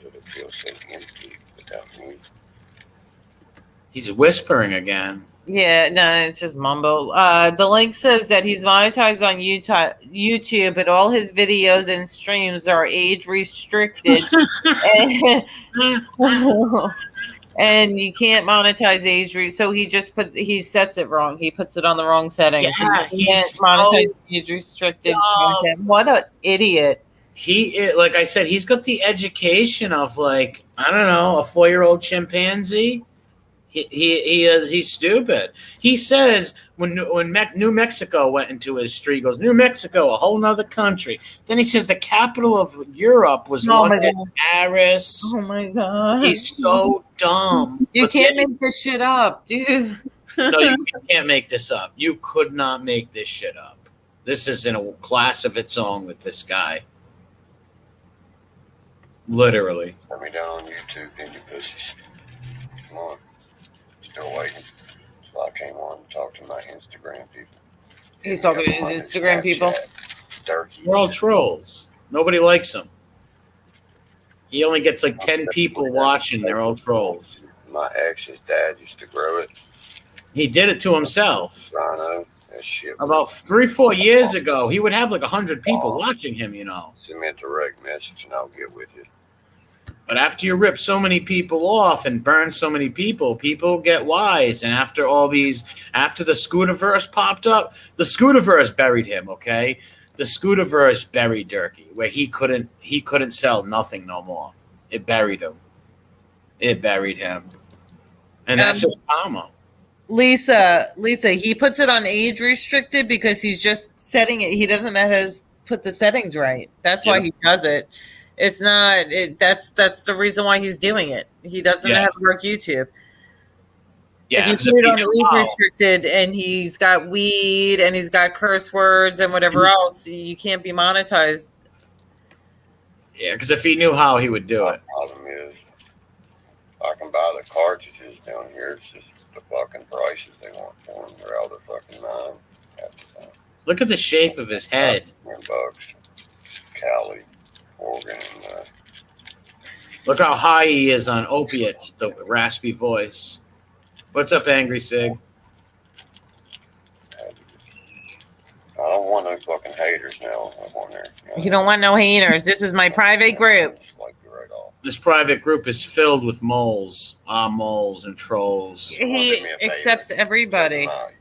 S3: It feels so empty without me.
S2: He's whispering again.
S1: Yeah, no, it's just mumble. The link says that he's monetized on YouTube, but all his videos and streams are age restricted, and you can't monetize age. So he sets it wrong. He puts it on the wrong settings.
S2: Yeah,
S1: he can't monetize age restricted content. What an idiot!
S2: He, like I said, he's got the education of, like, I don't know, a 4-year-old chimpanzee. He's stupid. He says when New Mexico went into his street, he goes, New Mexico, a whole nother country. Then he says the capital of Europe was London, Paris.
S1: Oh my god,
S2: he's so dumb.
S1: You can't make this shit up, dude.
S2: No, you can't make this up. You could not make this shit up. This is in a class of its own with this guy. Literally.
S3: Let me down on YouTube, then you pussies. Come on. Still waiting. So I came on to talk to my Instagram people.
S1: He's talking to his Instagram people.
S3: Durkey.
S2: We're all trolls. Nobody likes him. He only gets like 10 people watching. They're all trolls.
S3: My ex's dad used to grow it.
S2: He did it to himself.
S3: Rhino. That shit.
S2: About 3-4 years ago, he would have like 100 people watching him, you know.
S3: Send me a direct message and I'll get with you.
S2: But after you rip so many people off and burn so many people, people get wise. And after the Scooterverse popped up, the Scooterverse buried him, okay? The Scooterverse buried Durkey, where he couldn't sell nothing no more. It buried him. And that's just karma.
S1: Lisa, he puts it on age restricted because he's just setting it. He doesn't know how to put the settings right. That's why he does it. It's not. That's the reason why he's doing it. He doesn't have to work YouTube.
S2: Yeah,
S1: if you put it on age restricted and he's got weed and he's got curse words and whatever else, you can't be monetized.
S2: Yeah, because if he knew how, he would do it.
S3: The problem is, I can buy the cartridges down here. It's just the fucking prices they want for them. They're out of fucking mind half the time.
S2: Look at the shape of his head.
S3: $10, Cali, Oregon.
S2: Look how high he is on opiates, the raspy voice. What's up, Angry Sig?
S3: I don't want no fucking haters now. I want their,
S1: You don't want no haters. This is my private group.
S3: Like you right off.
S2: This private group is filled with moles and trolls.
S1: He accepts everybody.
S3: My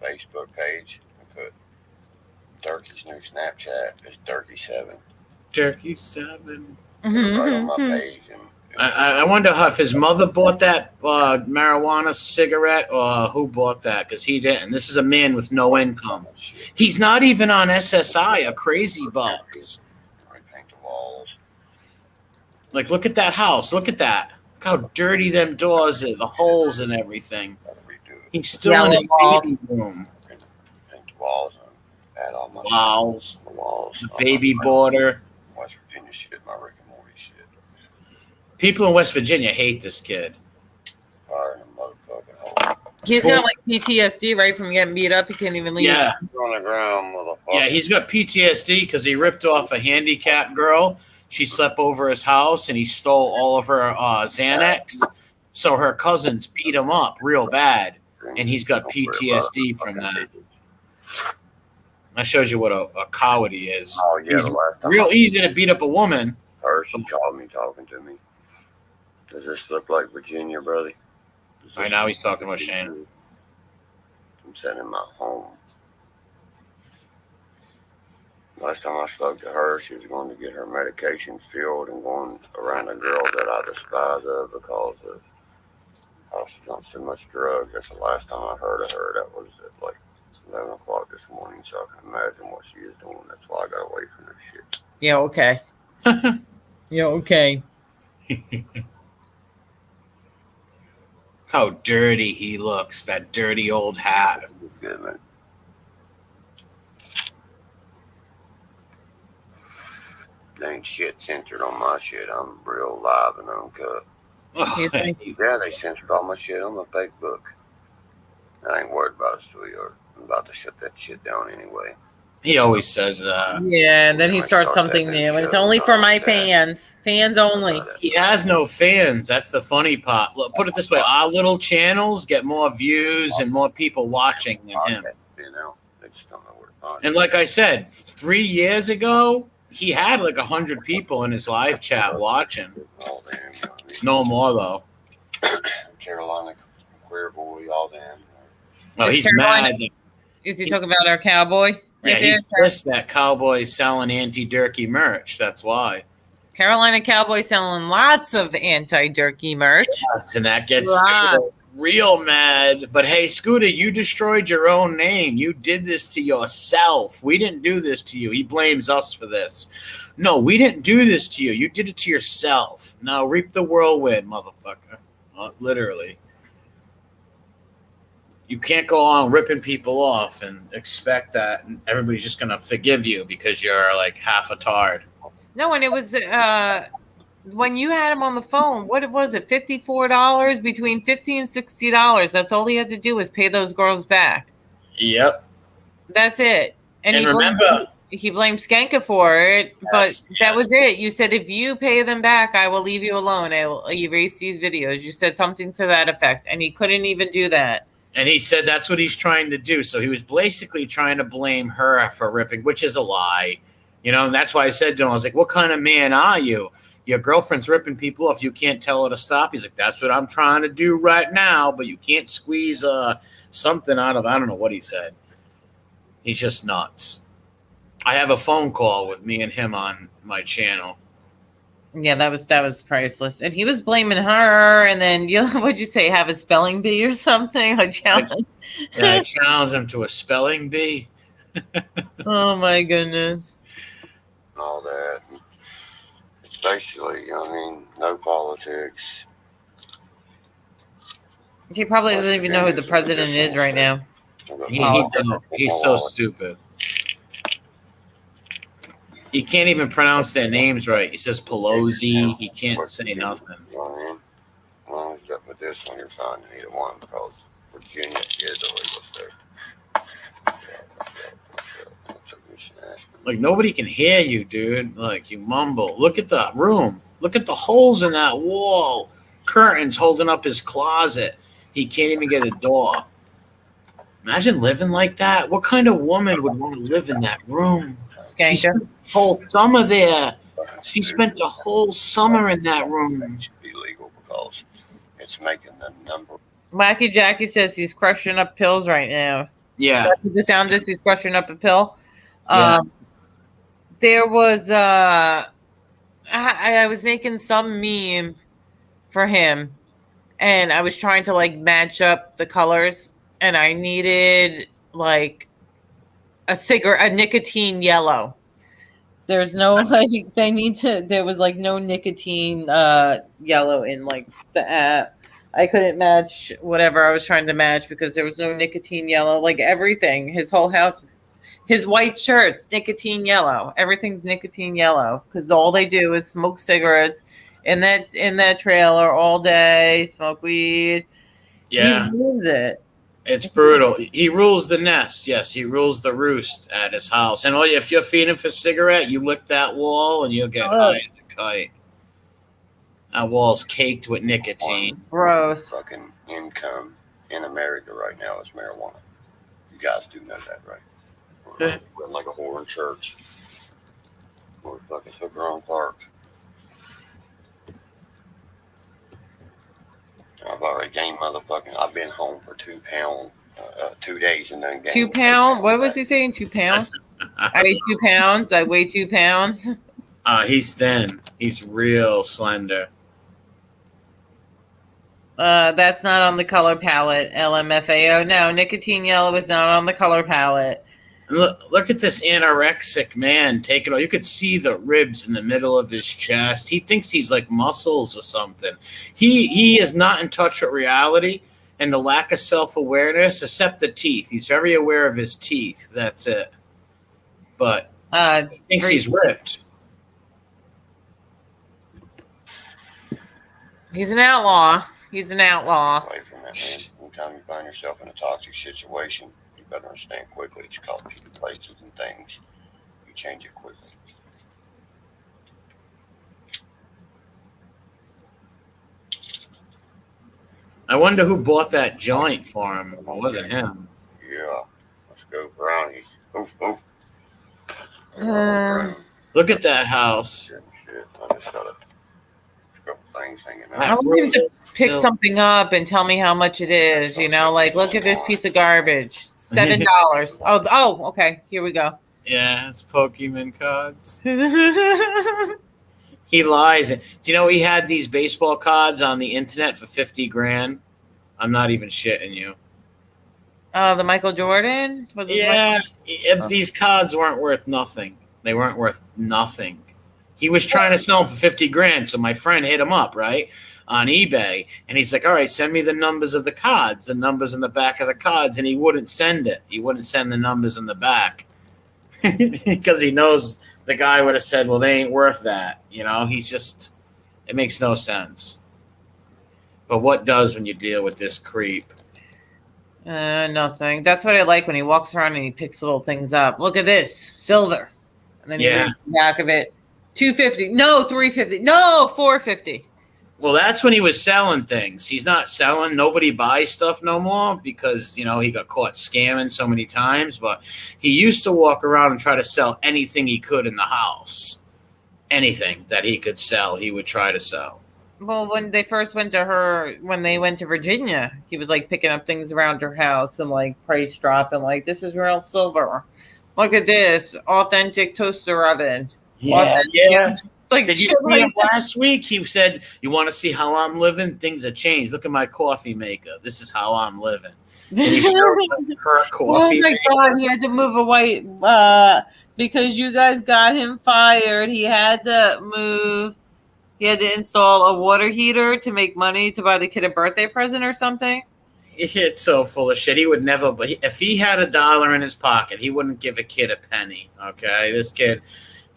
S3: Facebook page and put Durkey's new Snapchat is Durkey7.
S2: Durkey7.
S3: Right on my page and
S2: I wonder if his mother bought that marijuana cigarette or who bought that, because he didn't. This is a man with no income. He's not even on SSI or Crazy Bucks.
S3: Repaint the walls.
S2: Like, look at that house. Look at that. Look how dirty them doors are, the holes and everything. He's still in his baby room.
S3: Paint the walls and add all my
S2: Walls.
S3: shit. The walls.
S2: The baby border.
S3: West Virginia shit, my Rick and Morty shit.
S2: People in West Virginia hate this kid.
S3: Fire in the motherfucking hole.
S1: He's got like PTSD, right, from getting beat up. He can't even leave.
S2: Yeah.
S3: On the ground, motherfucker.
S2: Yeah, he's got PTSD because he ripped off a handicapped girl. She slept over his house, and he stole all of her Xanax. So her cousins beat him up real bad, and he's got PTSD from that. That shows you what a coward he is.
S3: Oh, yeah,
S2: He's
S3: the last time
S2: real easy to beat up a woman.
S3: She called me talking to me. Does this look like Virginia, brother?
S2: Right now he's talking about Shane.
S3: I'm sitting in my home. Last time I spoke to her, she was going to get her medication filled and going around a girl that I despise of because of how she's on so much drugs. That's the last time I heard of her. That was at like 11 o'clock this morning, so I can imagine what she is doing. That's why I got away from her shit.
S1: Yeah, okay. Yeah, okay.
S2: How dirty he looks, that dirty old hat.
S3: Good, man. There ain't shit censored on my shit. I'm real live and uncut.
S2: Ugh.
S3: Yeah, they censored all my shit on my Facebook. I ain't worried about it, sweetheart. I'm about to shut that shit down anyway.
S2: He always says that.
S1: Yeah, and then he starts something new. And it's only for my fans. Fans only.
S2: He has no fans. That's the funny part. Look, put it this way. Our little channels get more views and more people watching than him.
S3: You know, they just don't know where to find
S2: And like I said, 3 years ago, he had like 100 people in his live chat watching.
S3: all them, you know what I mean?
S2: No more, though.
S3: Carolina queer boy, all them.
S2: Oh,
S1: Is
S2: he's
S1: Carolina-
S2: mad. That,
S1: Is he talking about our cowboy?
S2: yeah,
S1: Right
S2: he's
S1: there?
S2: pissed that Cowboy's selling anti-Durkey merch. That's why.
S1: Carolina Cowboy selling lots of anti-Durkey merch.
S2: Yes, and that gets
S1: Right.
S2: Scooter real mad. But hey, Scooter, you destroyed your own name. You did this to yourself. We didn't do this to you. He blames us for this. No, we didn't do this to you. You did it to yourself. Now reap the whirlwind, motherfucker. Literally. You can't go on ripping people off and expect that everybody's just going to forgive you because you're like half a tard.
S1: No, and it was when you had him on the phone. What was it? $54 between $50 and $60. That's all he had to do was pay those girls back.
S2: Yep.
S1: That's it. And
S2: And
S1: he
S2: remember,
S1: he blamed Skanka for it, but
S2: Yes,
S1: that
S2: yes.
S1: was it. You said if you pay them back, I will leave you alone. I will erase these videos. You said something to that effect, and he couldn't even do that.
S2: and he said that's what he's trying to do. So he was basically trying to blame her for ripping, which is a lie. You know, and that's why I said to him, I was like, what kind of man are you? Your girlfriend's ripping people off. You can't tell her to stop. He's like, that's what I'm trying to do right now, but you can't squeeze something out of, I don't know what he said. He's just nuts. I have a phone call with me and him on my channel.
S1: Yeah, that was priceless. And he was blaming her, and then what'd you say? Have a spelling bee or something? A challenge.
S2: And I challenged him to a spelling bee.
S1: Oh my goodness.
S3: And all that. It's basically, you know what I mean, no politics.
S1: He probably doesn't even know who the president is right now.
S2: He's so stupid. He can't even pronounce their names right. He says Pelosi. He can't say nothing.
S3: You know what I mean? As long as you got with this one, you're fine in either one because Virginia is illegal state.
S2: Like, nobody can hear you, dude. Like, you mumble. Look at the room. Look at the holes in that wall. Curtains holding up his closet. He can't even get a door. Imagine living like that. What kind of woman would want to live in that room? She
S1: Skanka.
S2: spent the whole summer there. She spent the whole summer in that room.
S3: It should be legal because it's making the number.
S1: Wacky Jackie says he's crushing up pills right now.
S2: Yeah.
S1: The sound is he's crushing up a pill.
S2: Yeah.
S1: There was I was making some meme for him, and I was trying to like match up the colors, and I needed like a nicotine yellow. There's no like there was like no nicotine yellow in like the app. I couldn't match whatever I was trying to match because there was no nicotine yellow. Like everything, his whole house, his white shirts, nicotine yellow. Everything's nicotine yellow because all they do is smoke cigarettes in that trailer all day, smoke weed.
S2: Yeah.
S1: He ruins it.
S2: It's brutal. He rules the nest. Yes, he rules the roost at his house. And if you're feeding for cigarette, you lick that wall and you'll get high as a kite. That wall's caked with nicotine.
S1: Gross.
S3: Fucking income in America right now is marijuana. You guys do know that, right? We're like a whore in church. We're fucking hooker on park. I've already gained motherfucking. I've been home for 2 pounds, 2 days, and then gained
S1: 2 pounds? What was he saying? 2 pounds? I weigh 2 pounds. I weigh 2 pounds.
S2: He's thin. He's real slender.
S1: That's not on the color palette. LMFAO. No, nicotine yellow is not on the color palette.
S2: Look at this anorexic man taking it. You could see the ribs in the middle of his chest. He thinks he's like muscles or something. He is not in touch with reality and the lack of self-awareness, except the teeth. He's very aware of his teeth. That's it. But he thinks he's ripped.
S1: He's an outlaw. He's an outlaw.
S3: Away from that, man. Anytime you find yourself in a toxic situation, you better understand quickly. It's called people, places, and things. You change it quickly.
S2: I wonder who bought that joint for him. It wasn't him.
S3: Yeah. Let's go brownies. Oof, oof.
S2: Look at that house.
S3: Shit. I just got a couple things hanging
S1: I
S3: out.
S1: want him to pick something up and tell me how much it is. You know, like look at this piece of garbage. $7. Oh, okay. Here we go.
S2: Yeah, it's Pokemon cards. He lies. Do you know he had these baseball cards on the internet for 50 grand? I'm not even shitting you.
S1: Oh, the Michael Jordan? Was it
S2: Yeah, these cards weren't worth nothing. They weren't worth nothing. He was trying to sell them for 50 grand, so my friend hit him up, right, on eBay, and he's like, all right, send me the numbers of the cards, the numbers in the back of the cards, and he wouldn't send it. He wouldn't send the numbers in the back because he knows the guy would have said, well, they ain't worth that. You know, he's just, it makes no sense. But what does when you deal with this creep?
S1: Nothing. That's what I like when he walks around and he picks little things up. Look at this. Silver. And then he reads the back of it. $250. No, $350. No, $450.
S2: Well, that's when he was selling things. He's not selling. Nobody buys stuff no more because, you know, he got caught scamming so many times. But he used to walk around and try to sell anything he could in the house. Anything that he could sell, he would try to sell.
S1: Well, when they first went to when they went to Virginia, he was like picking up things around her house and like price dropping, like, this is real silver. Look at this. Authentic toaster oven.
S2: Yeah.
S1: Like,
S2: did you see him last week? He said, you want to see how I'm living? Things have changed. Look at my coffee maker. This is how I'm living. And he showed her coffee maker.
S1: God, he had to move away because you guys got him fired. He had to move. He had to install a water heater to make money to buy the kid a birthday present or something.
S2: It's so full of shit. He would never, but if he had $1 in his pocket, he wouldn't give a kid a penny. Okay, this kid,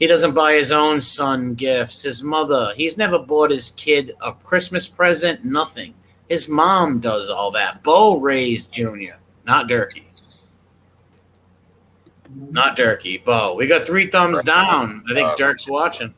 S2: he doesn't buy his own son gifts. His mother, he's never bought his kid a Christmas present, nothing. His mom does all that. Bo raised Junior, not Durkey. Not Durkey, Bo. We got 3 thumbs down. I think Dirk's watching.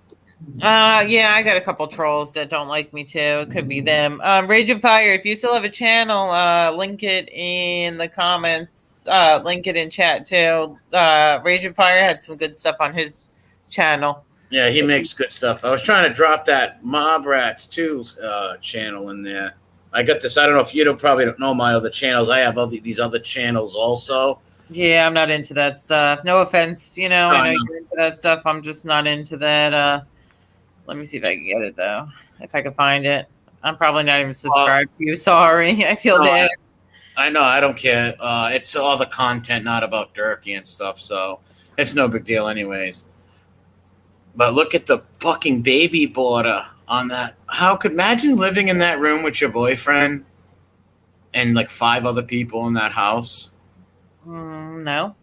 S1: Yeah, I got a couple trolls that don't like me too. It could be them. Rage of Fire, if you still have a channel, link it in the comments. Link it in chat too. Rage of Fire had some good stuff on his channel.
S2: Yeah, he makes good stuff. I was trying to drop that Mob Rats 2 channel in there. I got this. I don't know if you probably don't know my other channels. I have these other channels also.
S1: Yeah, I'm not into that stuff. No offense, I know you're into that stuff. I'm just not into that. Let me see if I can get it though. If I can find it. I'm probably not even subscribed to you. Sorry. I feel bad.
S2: I know. I don't care. It's all the content, not about Durkey and stuff. So it's no big deal, anyways. But look at the fucking baby border on that. How could imagine living in that room with your boyfriend and like 5 other people in that house?
S1: No.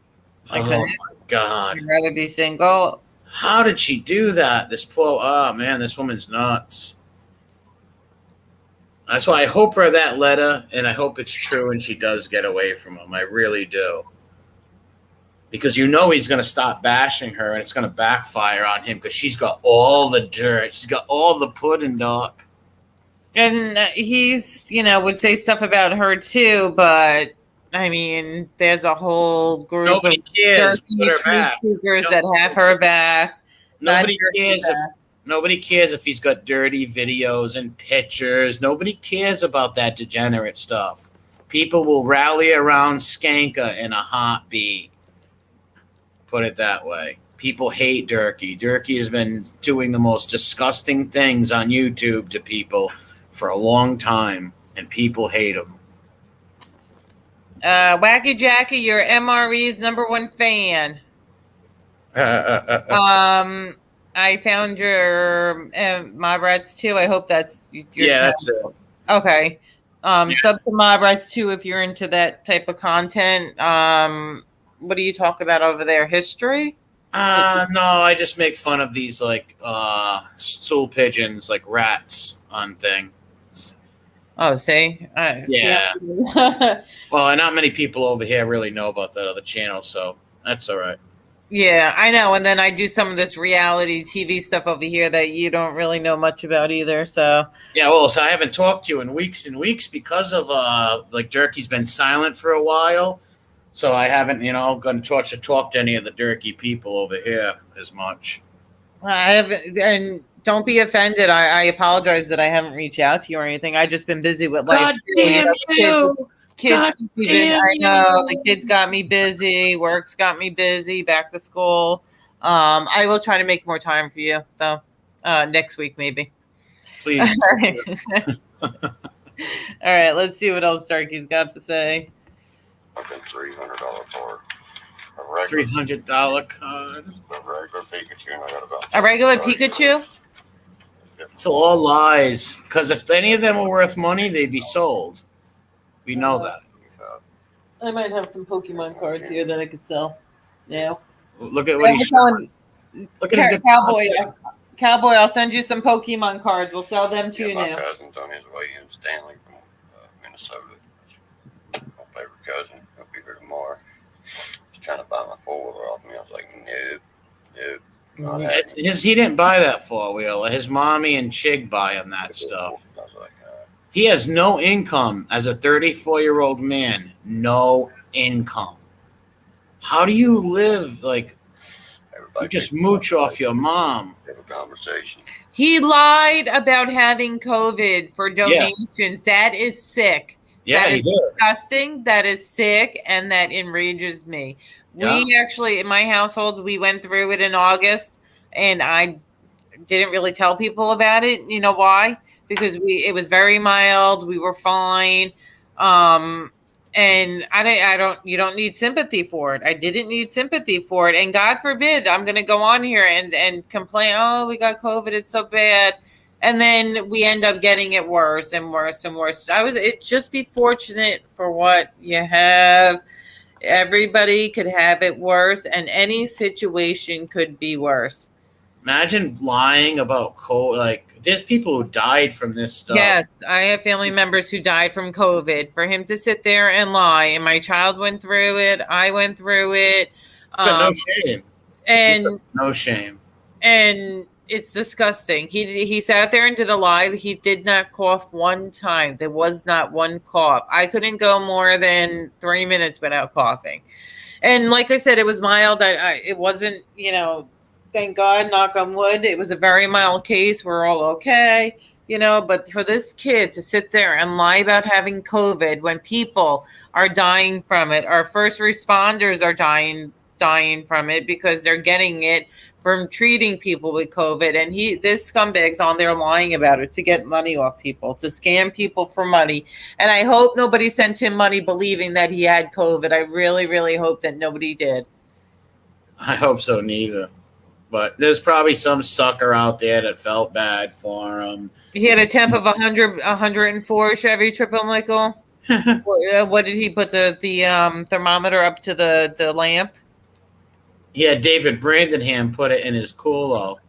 S1: I
S2: Oh
S1: couldn't.
S2: my god!
S1: I'd rather be single.
S2: How did she do that? This poor. Oh man, this woman's nuts. That's why I hope her that letter, and I hope it's true, and she does get away from him. I really do. Because you know he's going to stop bashing her, and it's going to backfire on him because she's got all the dirt. She's got all the pudding, Doc.
S1: And he's, would say stuff about her too, but I mean, there's a whole group
S2: Nobody
S1: of
S2: cares. Put her
S1: truth
S2: back.
S1: seekers that have her back.
S2: Nobody cares nobody cares if he's got dirty videos and pictures. Nobody cares about that degenerate stuff. People will rally around Skanka in a heartbeat. Put it that way. People hate Durkey. Durkey has been doing the most disgusting things on YouTube to people for a long time, and people hate him.
S1: Wacky Jackie, you're MRE's #1 fan. I found your Mob Rats 2. I hope that's your
S2: that's it.
S1: Okay. Sub to Mob Rats 2 if you're into that type of content. What do you talk about over there? History?
S2: No, I just make fun of these like stool pigeons, like rats on things.
S1: Oh, see?
S2: Yeah. Well, not many people over here really know about that other channel, so that's all right.
S1: Yeah, I know. And then I do some of this reality TV stuff over here that you don't really know much about either. So
S2: yeah, well, so I haven't talked to you in weeks and weeks because of like Durkey's been silent for a while. So I haven't, gone to talk to any of the Durkey people over here as much.
S1: I haven't, and don't be offended. I apologize that I haven't reached out to you or anything. I've just been busy with life.
S2: God damn you!
S1: Kids, I know the kids got me busy. Work's got me busy. Back to school. I will try to make more time for you though. Next week maybe.
S2: Please.
S1: All right. All right. Let's see what else Durkey's got to say.
S3: Fucking $300 card.
S2: $300 card.
S3: A regular Pikachu, and I got about
S1: A regular Pikachu?
S2: It's all lies. Because if any of them were worth money, they'd be sold. We know that.
S1: I might have some Pokemon cards here that I could sell. Yeah.
S2: Look at what he's
S1: showing.
S2: Look at
S1: Cowboy, I'll send you some Pokemon cards. We'll sell them to you
S3: my
S1: now.
S3: cousin's on his way in, Stanley from Minnesota. My favorite cousin. He'll be here tomorrow. He's trying to buy my 4-wheeler off me. I was like, nope.
S2: He didn't buy that 4-wheeler. His mommy and Chig buy him that stuff.
S3: I was like,
S2: He has no income as a 34-year-old man. No income. How do you live? Like, you just mooch off your mom.
S3: Have a conversation.
S1: He lied about having COVID for donations. Yes. That is sick.
S2: Yeah,
S1: that is disgusting. That is sick, and that enrages me. Yeah. We actually, in my household, we went through it in August, and I didn't really tell people about it. You know why? Because it was very mild. We were fine. And you don't need sympathy for it. I didn't need sympathy for it. And God forbid, I'm going to go on here and complain, oh, we got COVID. It's so bad. And then we end up getting it worse and worse and worse. Just be fortunate for what you have. Everybody could have it worse, and any situation could be worse.
S2: Imagine lying about COVID. Like, there's people who died from this stuff.
S1: Yes, I have family members who died from COVID. For him to sit there and lie, and my child went through it, I went through it.
S2: It's got no shame.
S1: And
S2: no shame.
S1: And it's disgusting. He sat there and did a lie. He did not cough one time. There was not one cough. I couldn't go more than 3 minutes without coughing. And like I said, it was mild. It wasn't, thank God, knock on wood. It was a very mild case. We're all okay, but for this kid to sit there and lie about having COVID when people are dying from it, our first responders are dying dying from it because they're getting it from treating people with COVID. And this scumbag's on there lying about it to get money off people, to scam people for money. And I hope nobody sent him money believing that he had COVID. I really, really hope that nobody did.
S2: I hope so, neither. But there's probably some sucker out there that felt bad for him.
S1: He had a temp of 104 Chevy triple nickel. What did he put the thermometer up to the lamp?
S2: Yeah, David Brandenham put it in his culo.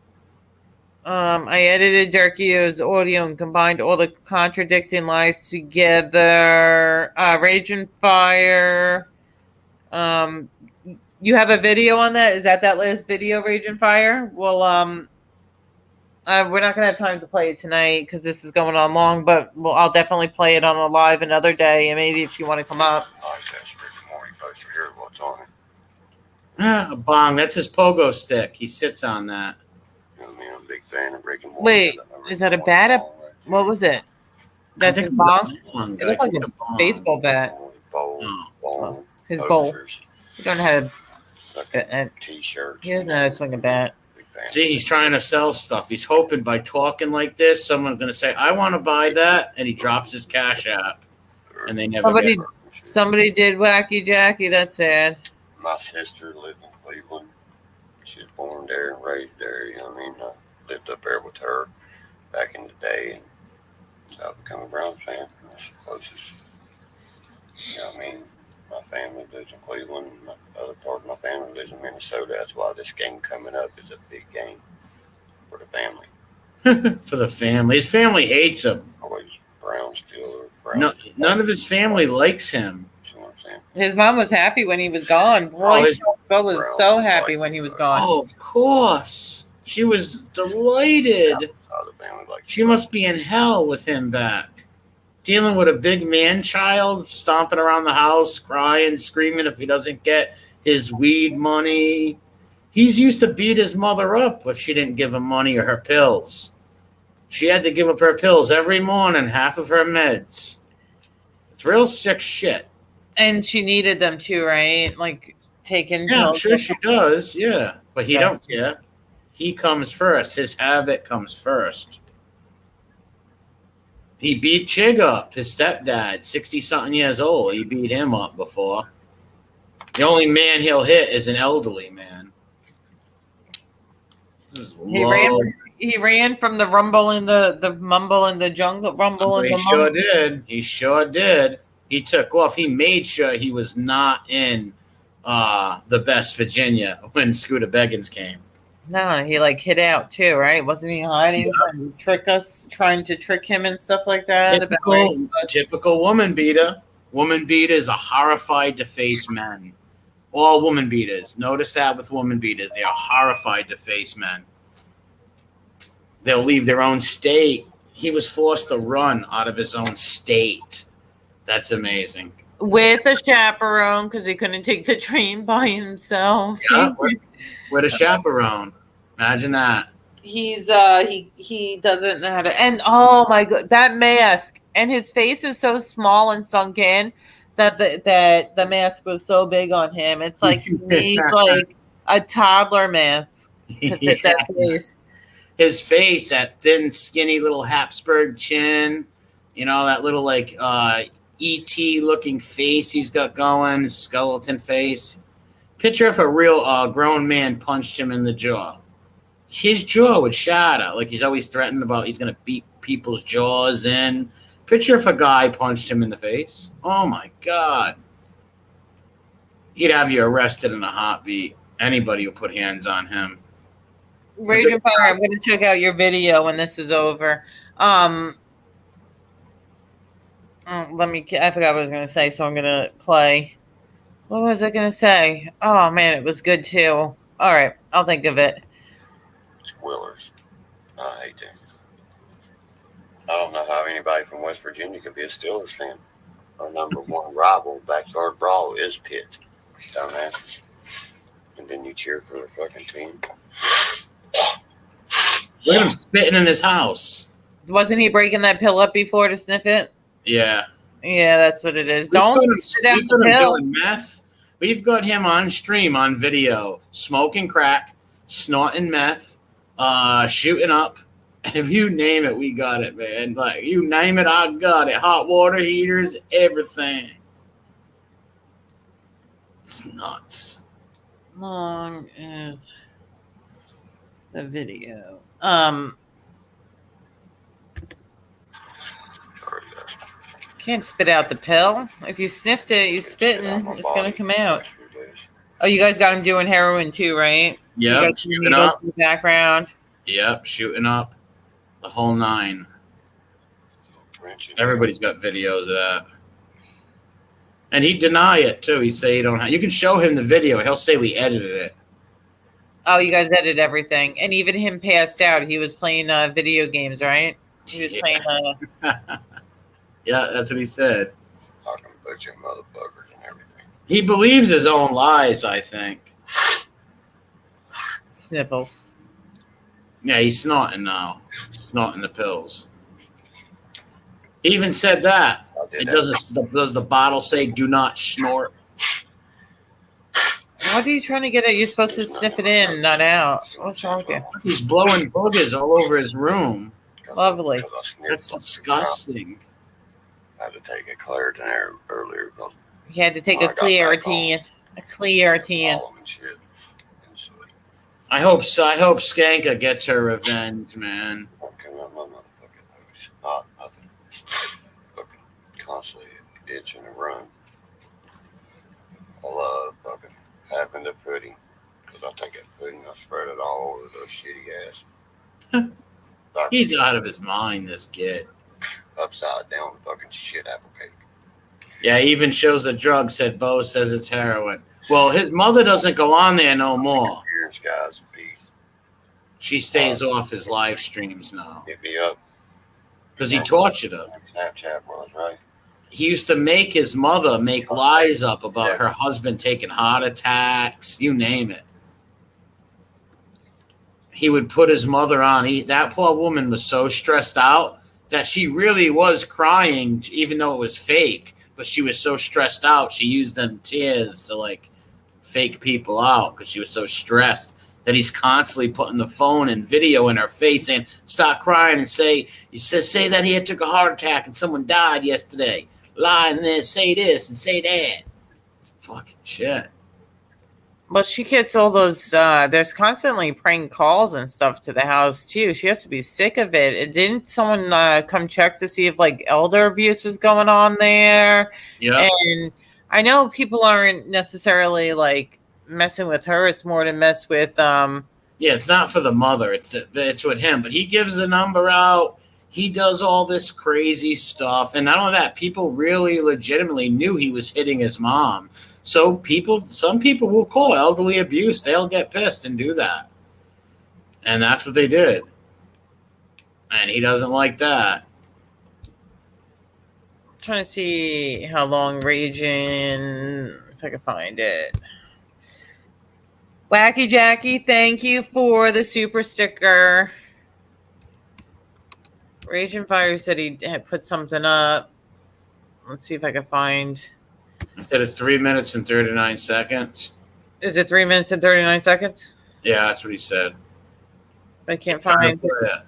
S1: I edited Durkey's audio and combined all the contradicting lies together. Rage and Fire. You have a video on that? Is that last video, Rage and Fire? Well, we're not going to have time to play it tonight because this is going on long, but I'll definitely play it on a live another day, and maybe if you want to come up.
S3: Nice ass Rick and Morty poster here. What's on it?
S2: A bong. That's his pogo stick. He sits on that.
S3: You know what I mean? I'm a big fan of Rick and Morty.
S1: Wait, is that a bat? What was it? That's his bong? It looks like a baseball bat. His bowl. You don't have a
S3: T-shirts.
S1: He doesn't know how to swing a bat.
S2: See, he's trying to sell stuff. He's hoping by talking like this, someone's going to say, I want to buy that, and he drops his Cash App. And they never get it.
S1: Somebody did Wacky Jackie. That's sad.
S3: My sister lived in Cleveland. She was born there and raised there. You know what I mean? I lived up there with her back in the day. And so I became a Browns fan. That's the closest. You know what I mean? My family lives in Cleveland. And the other part of my family lives in Minnesota. That's why this game coming up is a big game for the family.
S2: For the family. His family hates him.
S3: Always Browns Steelers.
S2: None of his family likes him.
S3: You know what I'm saying?
S1: His mom was happy when he was gone. Boy, Bill was so happy when he was gone.
S2: Oh, of course. She was delighted.
S3: Yeah,
S2: she must be in hell with him back. Dealing with a big man-child, stomping around the house, crying, screaming if he doesn't get his weed money. He's used to beat his mother up if she didn't give him money or her pills. She had to give up her pills every morning, half of her meds. It's real sick shit.
S1: And she needed them too, right? Like taking
S2: pills.
S1: I'm
S2: sure she does, yeah. But he don't care. He comes first. His habit comes first. He beat Chig up, his stepdad, 60-something years old. He beat him up before. The only man he'll hit is an elderly man.
S1: He ran from the rumble in the mumble in the jungle.
S2: He sure did. He took off. He made sure he was not in the best Virginia when Scooter Beggins came.
S1: No, he hid out too, right? Wasn't he hiding, trying to trick him and stuff like that?
S2: Typical woman beater. Woman beaters are horrified to face men. All woman beaters. Notice that with woman beaters. They are horrified to face men. They'll leave their own state. He was forced to run out of his own state. That's amazing.
S1: With a chaperone because he couldn't take the train by himself.
S2: Yeah, with a chaperone. Imagine that.
S1: He's he doesn't know how to. And oh my god, that mask and his face is so small and sunk in that the mask was so big on him. It's like he needs like a toddler mask to fit that face.
S2: His face, that thin, skinny little Habsburg chin, that little E.T. looking face he's got going, skeleton face. Picture if a real grown man punched him in the jaw. His jaw would shatter. Like he's always threatened about he's going to beat people's jaws in. Picture if a guy punched him in the face. Oh, my God. He'd have you arrested in a heartbeat. Anybody who put hands on him.
S1: Rage and Fire, I'm going to check out your video when this is over. I forgot what I was going to say, so I'm going to play. What was I going to say? Oh, man, it was good, too. All right, I'll think of it.
S3: Squillers. I hate them. I don't know how anybody from West Virginia could be a Steelers fan. Our number one rival, backyard brawl, is Pitt. Dumbasses. And then you cheer for the fucking team.
S2: Look at him spitting in his house.
S1: Wasn't he breaking that pill up before to sniff it?
S2: Yeah.
S1: Yeah, that's what it is. Don't sit down the pill.
S2: Doing meth. We've got him on stream on video, smoking crack, snorting meth, shooting up. If you name it, we got it, man. Like, you name it, I got it. Hot water heaters, everything. It's nuts.
S1: Long is the video.
S3: Sorry, guys.
S1: Can't spit out the pill. If you sniffed it, you spitting, it's gonna come out. Oh, you guys got him doing heroin too, right? You
S2: Yep,
S1: guys see
S2: shooting
S1: needles
S2: up.
S1: in the background.
S2: Yep, shooting up. The whole nine. Everybody's got videos of that. And he'd deny it too. He'd say you don't have. You can show him the video. He'll say we edited it.
S1: Oh, you guys edited everything, and even him passed out. He was playing video games, right? He was playing.
S2: Yeah, that's what he said.
S3: Fucking butcher motherfuckers and everything.
S2: He believes his own lies, I think.
S1: Sniffles.
S2: Yeah, he's snorting now. Snorting the pills. He even said that. It doesn't. Does the bottle say "Do not snort"?
S1: What are you trying to get at? You're supposed to sniff it in, not out. What's wrong with you?
S2: He's blowing boogers all over his room.
S1: Lovely.
S2: That's disgusting.
S3: I had to take a Claritin earlier because
S1: You had to take a Claritin. A Claritin.
S3: all of them and shit. And so
S2: I hope so. I hope Skanka gets her revenge, man.
S3: I came out my motherfucking nose. Not nothing. Fucking constantly itching and run. I love fucking having the pudding because I take that pudding, I spread it all over those shitty ass.
S2: He's out of his mind, this kid.
S3: Upside down fucking shit apple cake.
S2: Yeah, he even shows the drug. Said Bo says it's heroin. Well, his mother doesn't go on there no more.
S3: Here's guys, peace.
S2: She stays off his live streams now
S3: Hit me up.
S2: because he tortured her.
S3: Snapchat was right.
S2: He used to make his mother make lies up about her husband taking heart attacks, you name it. He would put his mother on. That poor woman was so stressed out that she really was crying, even though it was fake. But she was so stressed out, she used them tears to like fake people out because she was so stressed that he's constantly putting the phone and video in her face saying, "Stop crying and say that he had took a heart attack and someone died yesterday. Lie and then say this and say that." Fucking shit.
S1: Well, she gets all those. There's constantly prank calls and stuff to the house too. She has to be sick of it. And didn't someone come check to see if like elder abuse was going on there?
S2: Yeah.
S1: And I know people aren't necessarily like messing with her. It's more to mess with.
S2: Yeah, it's not for the mother. It's with him. But he gives the number out. He does all this crazy stuff. And not only that, people really legitimately knew he was hitting his mom. So some people will call elderly abuse. They'll get pissed and do that. And that's what they did. And he doesn't like that.
S1: Trying to see how long Raging, if I can find it. Wacky Jackie, thank you for the super sticker. Raging Fire said he had put something up. Let's see if I can find.
S2: He said it's 3 minutes and 39 seconds.
S1: Is it 3 minutes and 39 seconds?
S2: Yeah, that's what he said.
S1: I can't find
S2: it.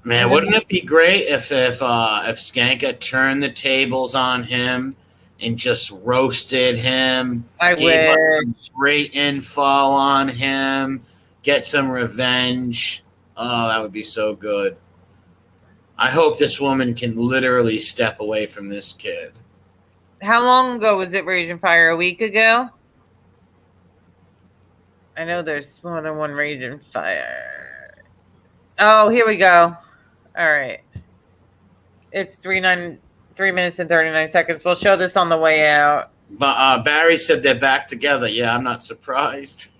S1: Man,
S2: wouldn't it be great if Skanka turned the tables on him and just roasted him?
S1: I
S2: gave us
S1: wish.
S2: some great info on him. Get some revenge. Oh, that would be so good. I hope this woman can literally step away from this kid.
S1: How long ago was it, Raging Fire? A week ago? I know there's more than one Raging Fire. Oh, here we go. All right. It's 3 minutes and 39 seconds. We'll show this on the way out.
S2: But Barry said they're back together. Yeah, I'm not surprised.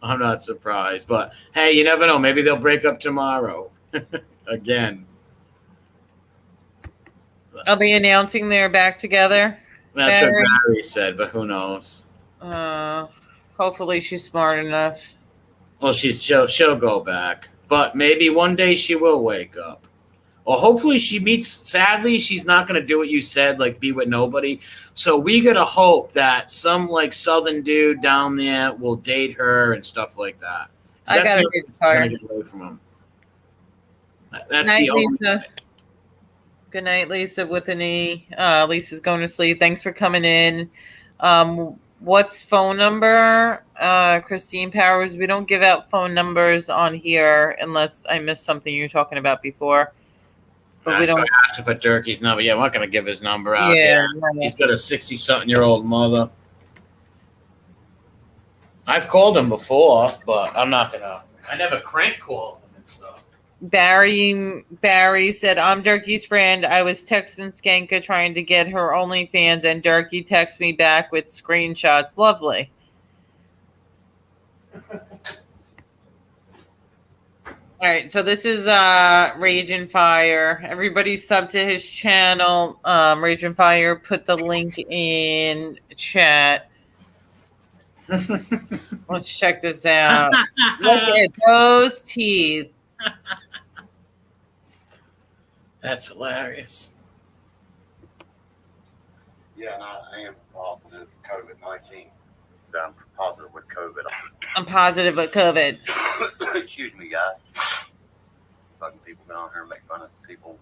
S2: I'm not surprised. But, hey, you never know. Maybe they'll break up tomorrow. Again.
S1: Are they announcing they're back together?
S2: That's
S1: Barry?
S2: what Barry said, but who knows?
S1: Hopefully she's smart enough.
S2: Well, she'll go back. But maybe one day she will wake up. Well, hopefully she meets. Sadly, she's not going to do what you said, like be with nobody. So we got to hope that some like Southern dude down there will date her and stuff like that.
S1: I got to retire.
S2: Get away from him. That's
S1: Night,
S2: the only.
S1: Lisa. Good night, Lisa with an E. Lisa's going to sleep. Thanks for coming in. What's phone number? Christine Powers. We don't give out phone numbers on here unless I missed something you were talking about before. But we don't.
S2: I asked for Durkey's number. Yeah, I'm not going to give his number out.
S1: Yeah,
S2: he's got a 60-something-year-old mother. I've called him before, but I'm not going to. I never crank called him and stuff.
S1: Barry said, I'm Durkey's friend. I was texting Skanka trying to get her OnlyFans, and Durkey texted me back with screenshots. Lovely. All right, so this is Rage and Fire. Everybody sub to his channel. Rage and Fire, put the link in chat. Let's check this out. Look at those teeth.
S2: That's hilarious.
S3: Yeah, and I am positive COVID-19. I'm positive with COVID.
S1: I'm positive with COVID.
S3: Excuse me, guys. Fucking people get on here and make fun of people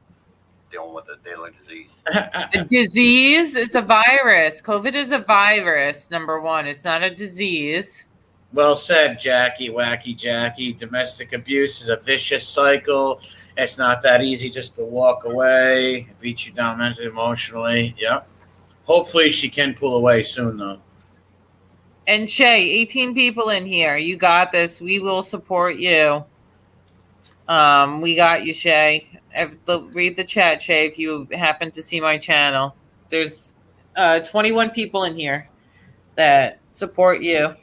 S3: dealing with a deadly disease.
S1: A disease? It's a virus. COVID is a virus, number one. It's not a disease.
S2: Well said, Jackie. Wacky Jackie. Domestic abuse is a vicious cycle. It's not that easy just to walk away. It beats you down mentally, emotionally. Yep. Hopefully she can pull away soon, though.
S1: And Shay, 18 people in here. You got this. We will support you. We got you, Shay. Read the chat, Shay, if you happen to see my channel. There's 21 people in here that support you.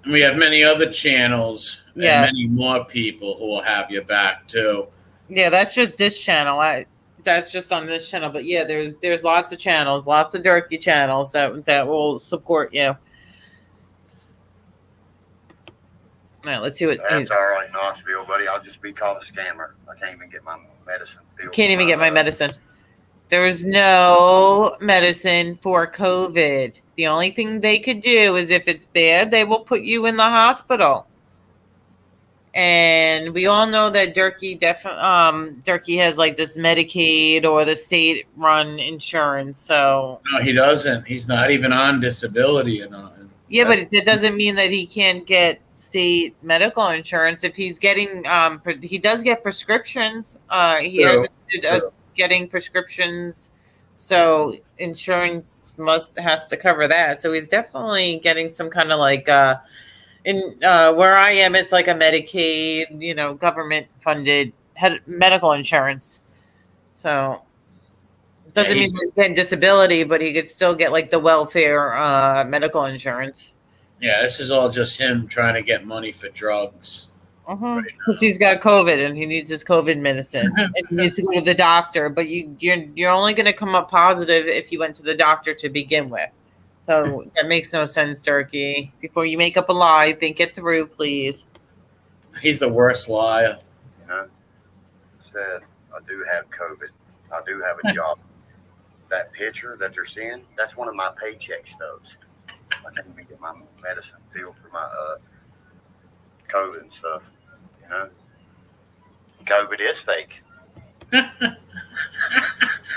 S2: We have many other channels and many more people who will have your back, too.
S1: Yeah, that's just this channel. That's just on this channel. But yeah, there's lots of channels, lots of Durkey channels that will support you. All right, let's see what.
S3: That's all right, Knoxville, buddy. I'll just be called a scammer. I can't even get my medicine.
S1: Can't even get my medicine. There's no medicine for COVID. The only thing they could do is if it's bad, they will put you in the hospital. And we all know that Durkey Durkey has like this Medicaid or the state-run insurance. So
S2: no, he doesn't. He's not even on disability or nothing.
S1: Yeah, but it doesn't mean that he can't get state medical insurance. If he's getting, he does get prescriptions. He has getting prescriptions, so insurance has to cover that. So he's definitely getting some kind of like where I am, it's like a Medicaid, government funded medical insurance. So it doesn't mean he's getting disability, but he could still get like the welfare medical insurance.
S2: Yeah, this is all just him trying to get money for drugs.
S1: Because he's got COVID and he needs his COVID medicine and he needs to go to the doctor. But you're only going to come up positive if you went to the doctor to begin with. So that makes no sense, Durkey. Before you make up a lie, think it through, please.
S2: He's the worst liar.
S3: Said I do have COVID. I do have a job. That picture that you're seeing, that's one of my paycheck stubs. I can't even get my medicine filled for my COVID and stuff. COVID is fake.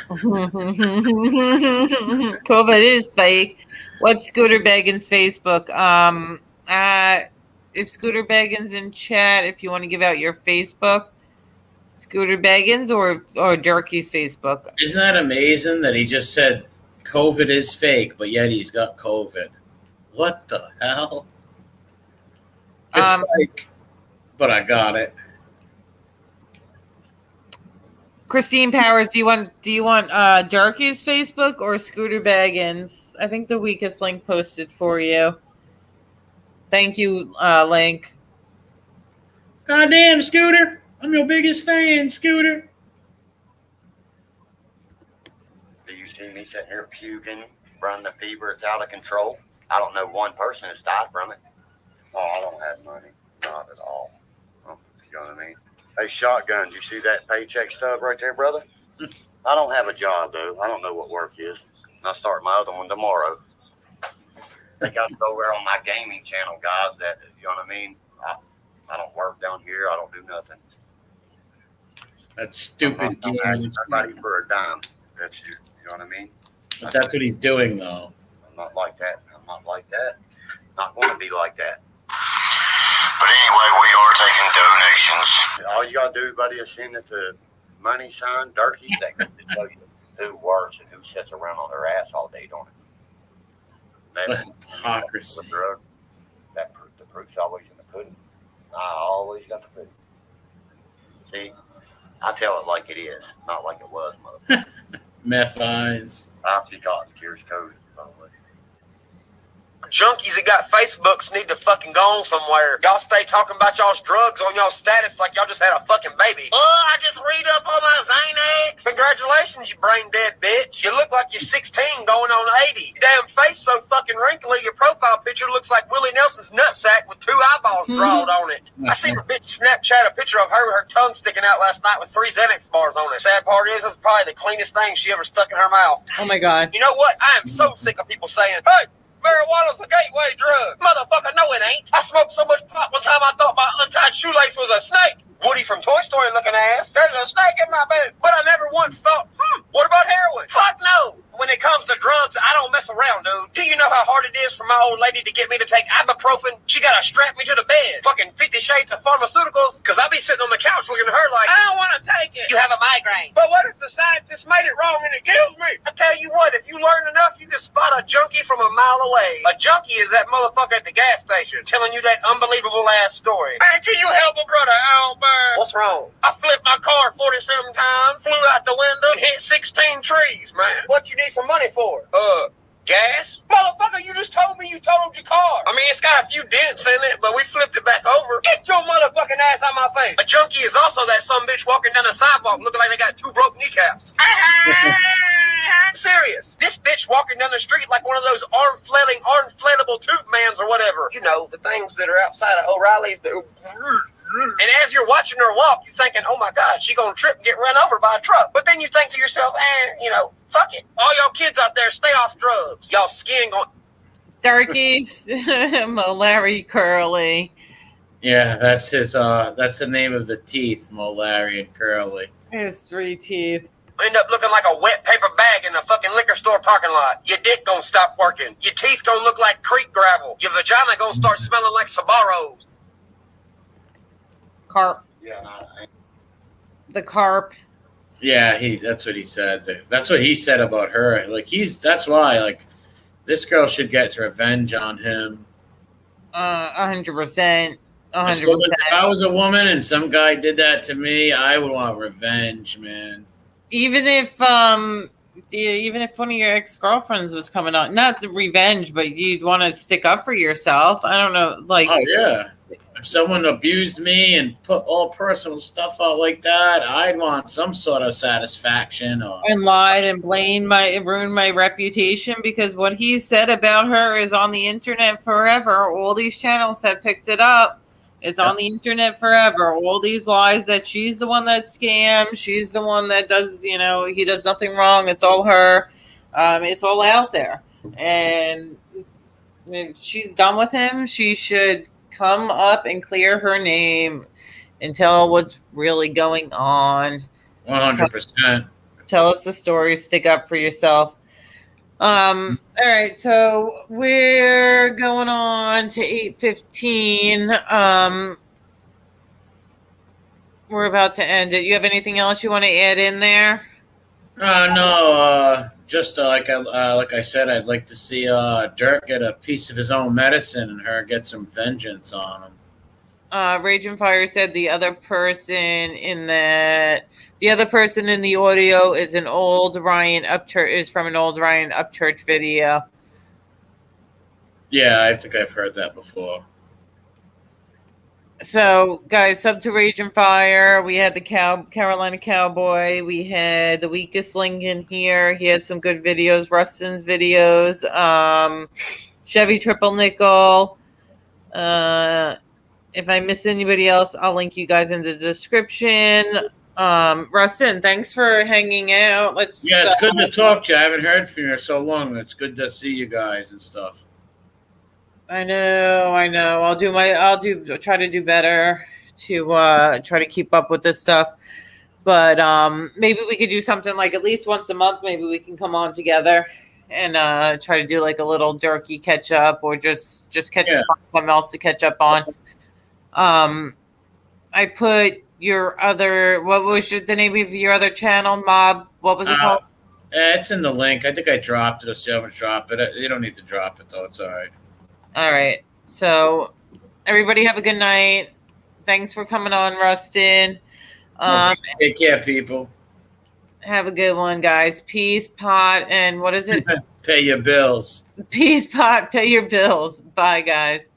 S1: COVID is fake. What's Scooter Beggins' Facebook? If Scooter Beggins in chat, if you want to give out your Facebook, Scooter Beggins or Durkey's Facebook.
S2: Isn't that amazing that he just said COVID is fake, but yet he's got COVID? What the hell? It's fake, but I got it.
S1: Christine Powers, do you want Durkey's Facebook or Scooter Beggins? I think the weakest link posted for you. Thank you, Link.
S2: Goddamn, Scooter. I'm your biggest fan, Scooter.
S3: Do you see me sitting here puking, running the fever? It's out of control. I don't know one person has died from it. Oh, I don't have money. Not at all. You know what I mean? Hey, Shotgun, you see that paycheck stub right there, brother? I don't have a job, though. I don't know what work is. I'll start my other one tomorrow. They got to go over on my gaming channel, guys. That, you know what I mean? I don't work down here. I don't do nothing.
S2: That's stupid.
S3: I'm not asking nobody for a dime. That's you. You know what I mean?
S2: But that's what he's doing, though.
S3: I'm not like that. I'm not like that. Not going to be like that. But anyway, we are taking donations. All you got to do, buddy, is send it to money sign Durkey. That can just tell you who works and who sits around on their ass all day doing it. That's
S2: Hypocrisy.
S3: The proof's always in the pudding. I always got the pudding. See, I tell it like it is, not like it was, motherfucker.
S2: Meth eyes.
S3: Oxycontin cures COVID, by the way.
S6: Junkies that got Facebooks need to fucking go on somewhere. Y'all stay talking about y'all's drugs on y'all status like y'all just had a fucking baby. Oh, I just read up on my Xanax. Congratulations, you brain dead bitch. You look like you're 16 going on 80. Your damn face so fucking wrinkly, your profile picture looks like Willie Nelson's nutsack with 2 eyeballs drawed on it. I seen a bitch Snapchat a picture of her with her tongue sticking out last night with 3 Xanax bars on it. Sad part is, it's probably the cleanest thing she ever stuck in her mouth.
S1: Oh my God.
S6: You know what? I am so sick of people saying, hey, marijuana's a gateway drug. Motherfucker, no it ain't. I smoked so much pot one time I thought my untied shoelace was a snake. Woody from Toy Story looking ass. There's a snake in my bed. But I never once thought, what about heroin? Fuck no. When it comes to drugs, I don't mess around, dude. Do you know how hard it is for my old lady to get me to take ibuprofen? She gotta strap me to the bed. Fucking 50 Shades of Pharmaceuticals. Cause I be sitting on the couch looking at her like, I don't want to take it. You have a migraine. But what if the scientists made it wrong and it kills me? I tell you what, if you learn enough, you can spot a junkie from a mile away. A junkie is that motherfucker at the gas station telling you that unbelievable ass story. Man, can you help a brother, Albert? What's wrong? I flipped my car 47 times, flew out the window, and hit 16 trees, man. What you need some money for? Gas? Motherfucker, you just told me you totaled your car. I mean, it's got a few dents in it, but we flipped it back over. Get your motherfucking ass out my face. A junkie is also that some bitch walking down the sidewalk looking like they got 2 broke kneecaps. I'm serious. This bitch walking down the street like one of those arm-flailing tube mans or whatever. You know, the things that are outside of O'Reilly's that... And as you're watching her walk, you're thinking, oh my God, she gonna trip and get run over by a truck. But then you think to yourself, fuck it. All y'all kids out there, stay off drugs. Y'all skin going...
S1: Durkey's Larry Curly.
S2: Yeah, that's his. That's the name of the teeth, Larry and Curly.
S1: His 3 teeth.
S6: End up looking like a wet paper bag in a fucking liquor store parking lot. Your dick gonna stop working. Your teeth gonna look like creek gravel. Your vagina gonna start smelling like Sabaros.
S1: Carp.
S3: Yeah,
S1: The carp.
S2: Yeah, that's what he said. That's what he said about her. Like that's why this girl should get revenge on him.
S1: 100%. 100%.
S2: If I was a woman and some guy did that to me, I would want revenge, man.
S1: Even if one of your ex-girlfriends was coming on, not the revenge, but you'd want to stick up for yourself. I don't know, like.
S2: Oh yeah. If someone abused me and put all personal stuff out like that, I'd want some sort of satisfaction.
S1: And lied and ruined my reputation, because what he said about her is on the internet forever. All these channels have picked it up. It's on the internet forever. All these lies that she's the one that scams. She's the one that does, he does nothing wrong. It's all her. It's all out there. And if she's done with him, she should come up and clear her name and tell what's really going on.
S2: 100%.
S1: Tell us the story. Stick up for yourself. All right, so we're going on to 8:15. We're about to end it. You have anything else you want to add in there?
S2: No. Just like I said, I'd like to see Dirk get a piece of his own medicine and her get some vengeance on him.
S1: Rage and Fire said the other person in the audio is from an old Ryan Upchurch video.
S2: Yeah, I think I've heard that before.
S1: So, guys, sub to Rage and Fire. We had the Carolina Cowboy. We had the Weakest Link in here. He had some good videos. Rustin's videos. Chevy Triple Nickel. If I miss anybody else, I'll link you guys in the description. Rustin, thanks for hanging out.
S2: Yeah, it's good to talk to you. I haven't heard from you so long. It's good to see you guys and stuff.
S1: I know. I'll try to do better to try to keep up with this stuff. But maybe we could do something like at least once a month. Maybe we can come on together and try to do like a little Durkey catch up, or just catch something else to catch up on. I put your other. What was the name of your other channel, Mob? What was it called?
S2: It's in the link. I think I dropped it. I'll see how much drop it. You don't need to drop it though. It's all right.
S1: All right. So everybody have a good night. Thanks for coming on, Rustin.
S2: Take care, people.
S1: Have a good one, guys. Peace, pot, and what is it?
S2: Pay your bills.
S1: Peace, pot, pay your bills. Bye, guys.